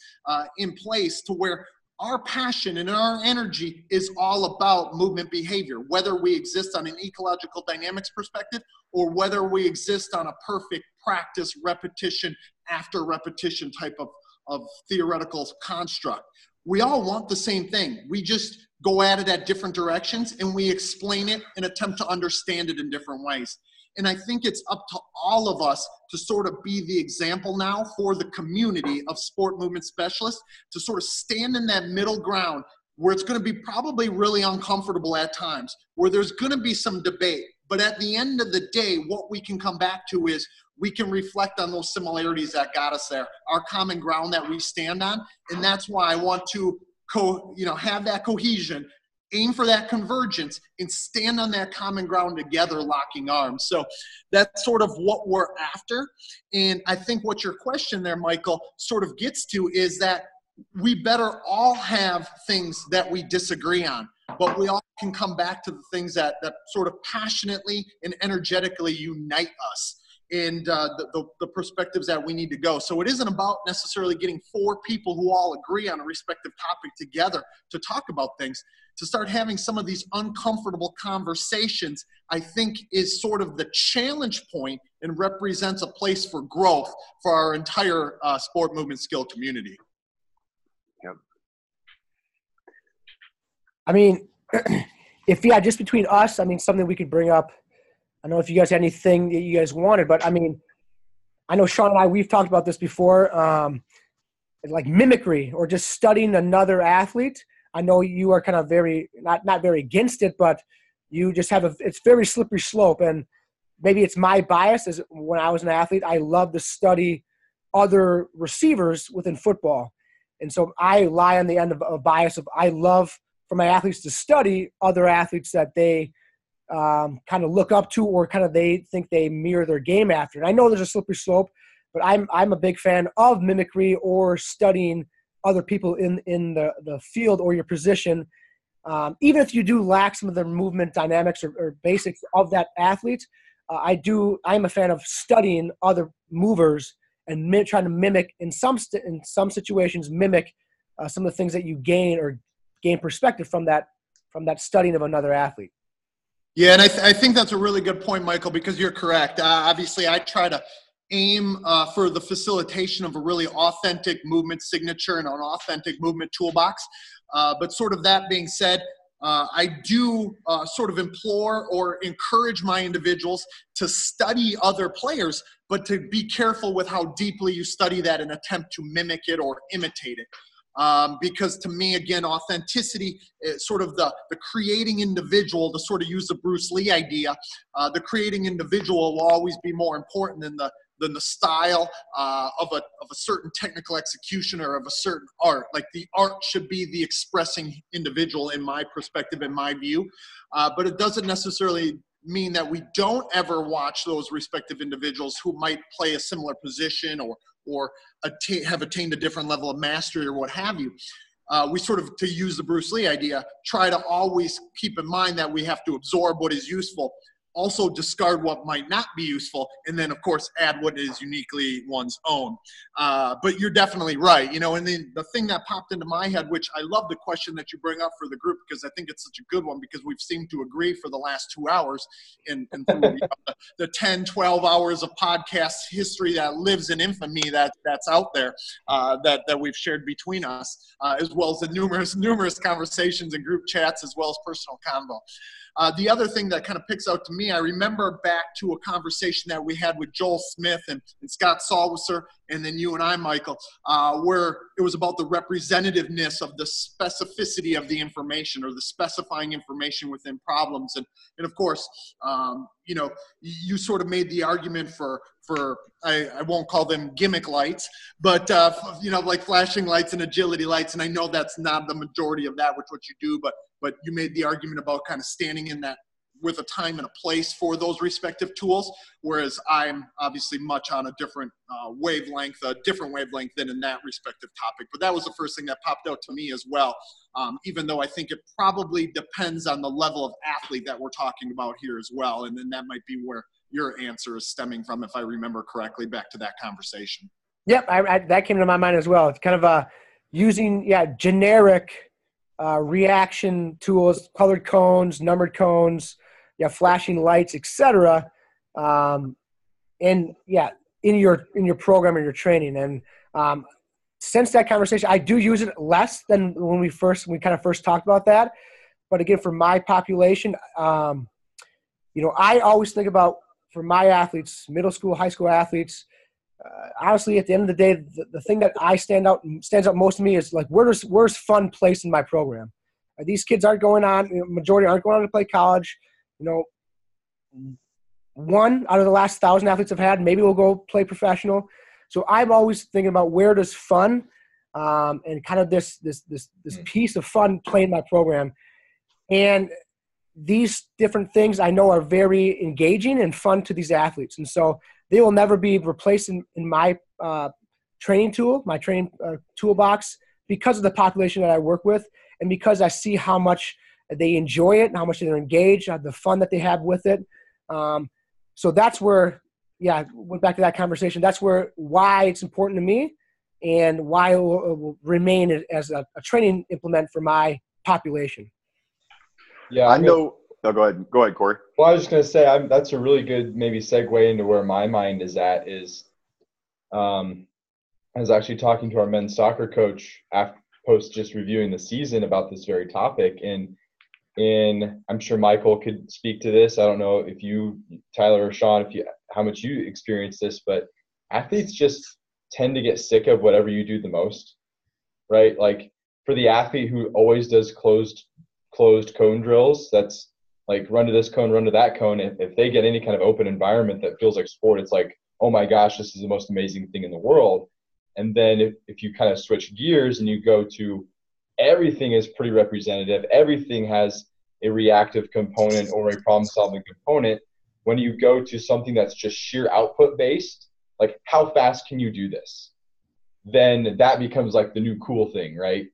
in place to where our passion and our energy is all about movement behavior, whether we exist on an ecological dynamics perspective or whether we exist on a perfect practice, repetition after repetition type of theoretical construct. We all want the same thing. We just go at it at different directions, and we explain it and attempt to understand it in different ways. And I think it's up to all of us to sort of be the example now for the community of sport movement specialists to sort of stand in that middle ground where it's going to be probably really uncomfortable at times, where there's going to be some debate. But at the end of the day, what we can come back to is we can reflect on those similarities that got us there, our common ground that we stand on. And that's why I want to have that cohesion, aim for that convergence, and stand on that common ground together, locking arms. So that's sort of what we're after. And I think what your question there, Michael, sort of gets to is that we better all have things that we disagree on, but we all can come back to the things that sort of passionately and energetically unite us and the perspectives that we need to go. So it isn't about necessarily getting four people who all agree on a respective topic together to talk about things. To start having some of these uncomfortable conversations, I think is sort of the challenge point and represents a place for growth for our entire sport movement skill community. Yep. I mean, just between us, something we could bring up. I don't know if you guys had anything that you guys wanted, but I know Shawn and we've talked about this before, like mimicry or just studying another athlete. I know you are kind of not very against it, but you just have it's very slippery slope. And maybe it's my bias as when I was an athlete, I love to study other receivers within football. And so I lie on the end of a bias of I love for my athletes to study other athletes that they kind of look up to or kind of they think they mirror their game after. And I know there's a slippery slope, but I'm a big fan of mimicry or studying other people in the field or your position. Even if you do lack some of the movement dynamics or basics of that athlete, I'm a fan of studying other movers and trying to mimic in some situations, mimic some of the things that you gain perspective from that studying of another athlete. Yeah, and I think that's a really good point, Michael, because you're correct. Obviously, I try to aim for the facilitation of a really authentic movement signature and an authentic movement toolbox. But sort of that being said, I do sort of implore or encourage my individuals to study other players, but to be careful with how deeply you study that and attempt to mimic it or imitate it. Because to me, again, authenticity is sort of the creating individual, to sort of use the Bruce Lee idea. The creating individual will always be more important than the style of a certain technical execution or of a certain art. Like the art should be the expressing individual in my perspective, in my view. But it doesn't necessarily mean that we don't ever watch those respective individuals who might play a similar position or have attained a different level of mastery or what have you. We sort of, to use the Bruce Lee idea, try to always keep in mind that we have to absorb what is useful, also discard what might not be useful, and then of course add what is uniquely one's own. But you're definitely right. And the thing that popped into my head, which I love the question that you bring up for the group, because I think it's such a good one, because we've seemed to agree for the last 2 hours and through the 10, 12 hours of podcast history that lives in infamy that's out there, that we've shared between us, as well as the numerous conversations and group chats, as well as personal convo. The other thing that kind of picks out to me, I remember back to a conversation that we had with Joel Smith and Scott Salwasser, and then you and I, Michael, where it was about the representativeness of the specificity of the information, or the specifying information within problems. And of course, you sort of made the argument for I won't call them gimmick lights, but like flashing lights and agility lights. And I know that's not the majority of that, which what you do, but you made the argument about kind of standing in that with a time and a place for those respective tools, whereas I'm obviously much on a different wavelength than in that respective topic. But that was the first thing that popped out to me as well, even though I think it probably depends on the level of athlete that we're talking about here as well. And then that might be where your answer is stemming from, if I remember correctly, back to that conversation. Yep, that came to my mind as well. It's kind of using generic reaction tools, colored cones, numbered cones, flashing lights, etc. In your program or your training. And since that conversation, I do use it less than when we kind of first talked about that. But again, for my population, I always think about, for my athletes, middle school, high school athletes, honestly, at the end of the day, the thing that stands out most to me is like, where's fun placed in my program? These kids aren't going on, majority aren't going on to play college. One out of the last 1,000 athletes I've had, maybe will go play professional. So I'm always thinking about, where does fun and kind of this piece of fun play in my program. And these different things I know are very engaging and fun to these athletes. And so they will never be replaced in my training toolbox, because of the population that I work with, and because I see how much they enjoy it and how much they're engaged, the fun that they have with it. So that's where, went back to that conversation. That's why it's important to me, and why it will remain as a training implement for my population. Yeah, I know. No, go ahead, Korey. Well, I was just going to say, that's a really good maybe segue into where my mind is at. I was actually talking to our men's soccer coach post just reviewing the season about this very topic, and I'm sure Michael could speak to this. I don't know if you, Tyler or Shawn, how much you experience this, but athletes just tend to get sick of whatever you do the most, right? Like, for the athlete who always does closed cone drills, that's like run to this cone, run to that cone. If they get any kind of open environment that feels like sport, it's like, oh my gosh, this is the most amazing thing in the world. And then if you kind of switch gears and you go to everything is pretty representative, everything has a reactive component or a problem-solving component, when you go to something that's just sheer output based, like how fast can you do this? Then that becomes like the new cool thing, right?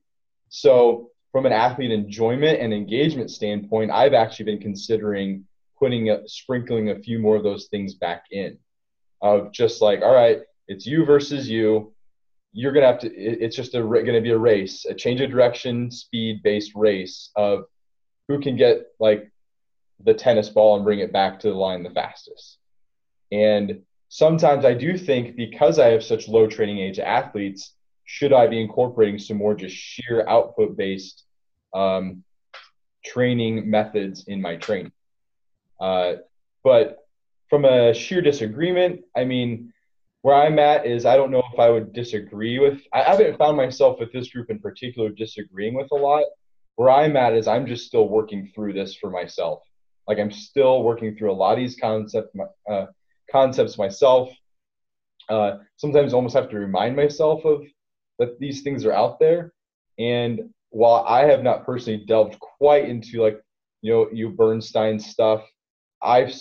So from an athlete enjoyment and engagement standpoint, I've actually been considering sprinkling a few more of those things back in, of just like, all right, it's you versus you. You're going to have to, it's just going to be a race, a change of direction, speed-based race of who can get like the tennis ball and bring it back to the line the fastest. And sometimes I do think, because I have such low training age athletes, should I be incorporating some more just sheer output-based training methods in my training? But from a sheer disagreement, I mean, where I'm at is I don't know if I would disagree with – I haven't found myself with this group in particular disagreeing with a lot. Where I'm at is I'm just still working through this for myself. Like, I'm still working through a lot of these concepts myself. Sometimes I almost have to remind myself of that these things are out there. And while I have not personally delved quite into like, you Bernstein stuff, I've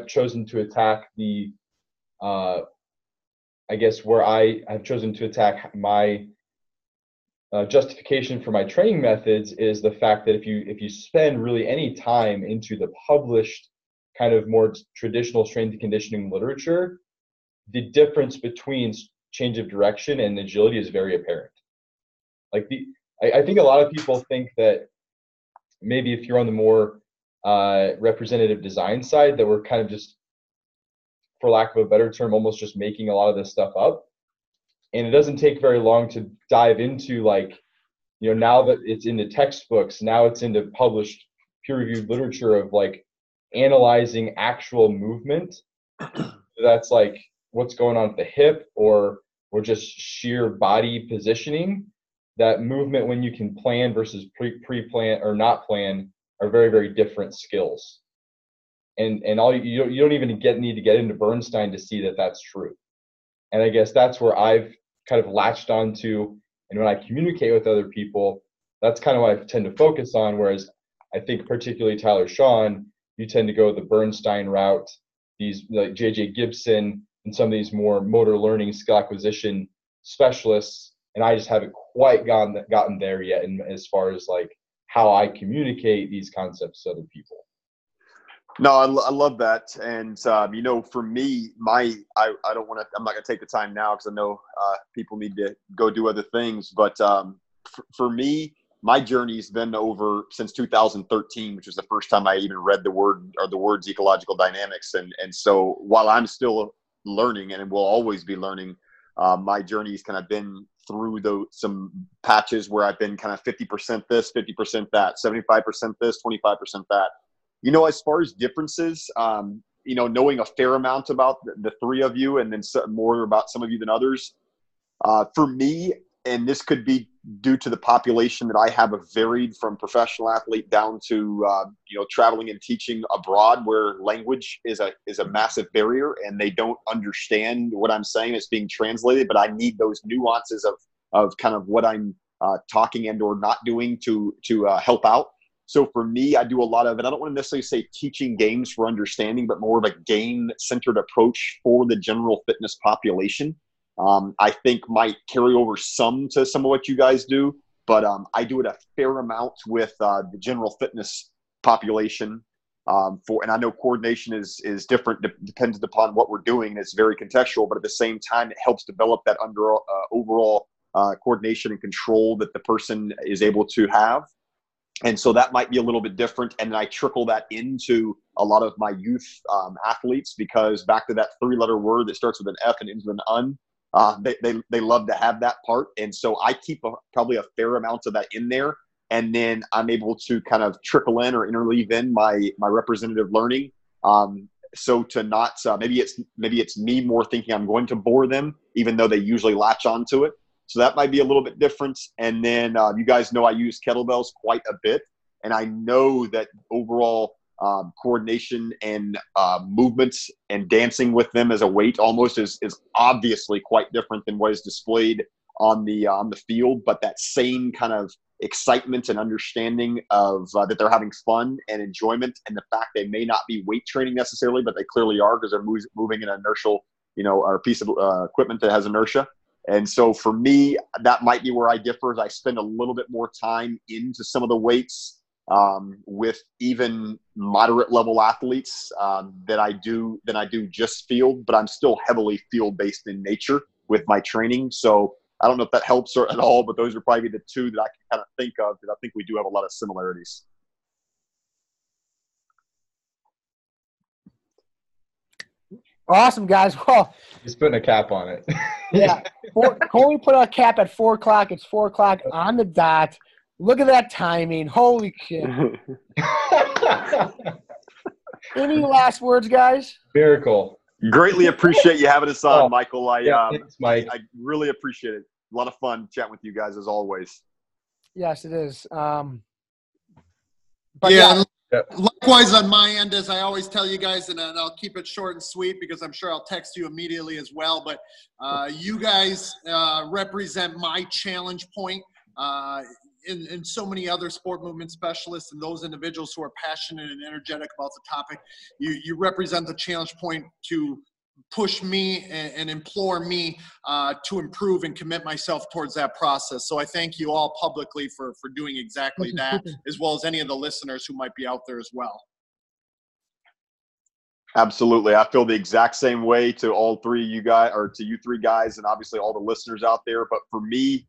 chosen to attack the I guess where I have chosen to attack my justification for my training methods is the fact that if you spend really any time into the published kind of more traditional strength and conditioning literature, the difference between change of direction and agility is very apparent. Like I think a lot of people think that maybe if you're on the more representative design side, that we're kind of just, for lack of a better term, almost just making a lot of this stuff up. And it doesn't take very long to dive into, like, you know, now that it's into textbooks, now it's into published peer-reviewed literature of like analyzing actual movement. That's like what's going on at the hip or just sheer body positioning. That movement, when you can plan versus pre-plan or not plan, are very, very different skills. And all you don't even need to get into Bernstein to see that that's true. And I guess that's where I've kind of latched onto, and when I communicate with other people, that's kind of what I tend to focus on. Whereas I think particularly Tyler Shawn, you tend to go the Bernstein route, these like JJ Gibson and some of these more motor learning skill acquisition specialists, and I just haven't quite gotten there yet in as far as like how I communicate these concepts to other people. No, I love that. And, you know, for me, I'm not going to take the time now because I know people need to go do other things. But for me, my journey has been over since 2013, which was the first time I even read the words ecological dynamics. And so while I'm still learning and will always be learning, my journey has kind of been through some patches where I've been kind of 50% this, 50% that, 75% this, 25% that. You know, as far as differences, you know, knowing a fair amount about the three of you and then more about some of you than others, for me, and this could be due to the population that I have, varied from professional athlete down to, you know, traveling and teaching abroad where language is a massive barrier and they don't understand what I'm saying is being translated, but I need those nuances of kind of what I'm talking and or not doing to help out. So for me, I do a lot of, and I don't want to necessarily say teaching games for understanding, but more of a game-centered approach for the general fitness population. I think might carry over some to some of what you guys do, but I do it a fair amount with the general fitness population. And I know coordination is different, depends upon what we're doing. It's very contextual, but at the same time, it helps develop that overall coordination and control that the person is able to have. And so that might be a little bit different. And then I trickle that into a lot of my youth athletes, because back to that 3-letter word that starts with an F and ends with an UN, they love to have that part. And so I keep probably a fair amount of that in there. And then I'm able to kind of trickle in or interleave in my representative learning. So to not, maybe it's me more thinking I'm going to bore them, even though they usually latch onto it. So that might be a little bit different. And then you guys know I use kettlebells quite a bit. And I know that overall coordination and movements and dancing with them as a weight almost is obviously quite different than what is displayed on the field. But that same kind of excitement and understanding of that they're having fun and enjoyment, and the fact they may not be weight training necessarily, but they clearly are because they're moving in an inertial, you know, or a piece of equipment that has inertia. And so for me, that might be where I differ, is I spend a little bit more time into some of the weights with even moderate level athletes than I do just field, but I'm still heavily field based in nature with my training. So I don't know if that helps at all, but those are probably the two that I can kind of think of, because I think we do have a lot of similarities. Awesome, guys. Well, He's putting a cap on it. yeah. Korey put a cap at 4 o'clock. It's 4 o'clock on the dot. Look at that timing. Holy shit. Any last words, guys? Miracle. Greatly appreciate you having us on, Michael. Thanks, Mike. I really appreciate it. A lot of fun chatting with you guys as always. Yes, it is. But yeah. Likewise on my end, as I always tell you guys, and I'll keep it short and sweet because I'm sure I'll text you immediately as well. But you guys represent my challenge point in so many other sport movement specialists and those individuals who are passionate and energetic about the topic. You represent the challenge point to push me and implore me to improve and commit myself towards that process. So I thank you all publicly for doing exactly that, as well as any of the listeners who might be out there as well. Absolutely. I feel the exact same way to all three of you guys, or to you three guys, and obviously all the listeners out there. But for me,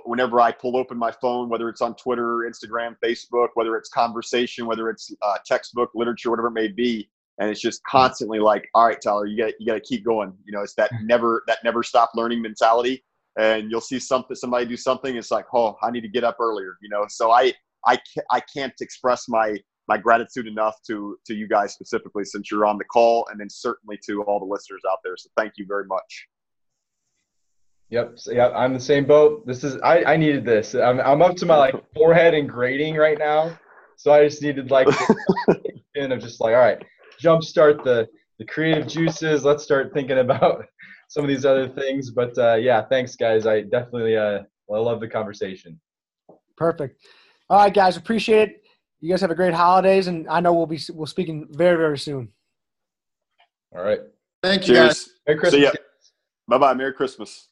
whenever I pull open my phone, whether it's on Twitter, Instagram, Facebook, whether it's conversation, whether it's textbook, literature, whatever it may be, and it's just constantly like, all right, Tyler, you got to keep going. It's that never stop learning mentality. And you'll see somebody do something. It's like, oh, I need to get up earlier. So I can't express my gratitude enough to you guys specifically, since you're on the call, and then certainly to all the listeners out there. So thank you very much. Yep. So, yeah, I'm the same boat. I needed this. I'm up to my forehead and grading right now. So I just needed in of just all right, jumpstart the creative juices. Let's start thinking about some of these other things. But yeah, thanks guys. I definitely I love the conversation. Perfect. All right, guys, appreciate it. You guys have a great holidays, and I know we'll speaking very, very soon. All right. Thank you, Cheers. guys. Merry Christmas. Bye-bye. Merry Christmas.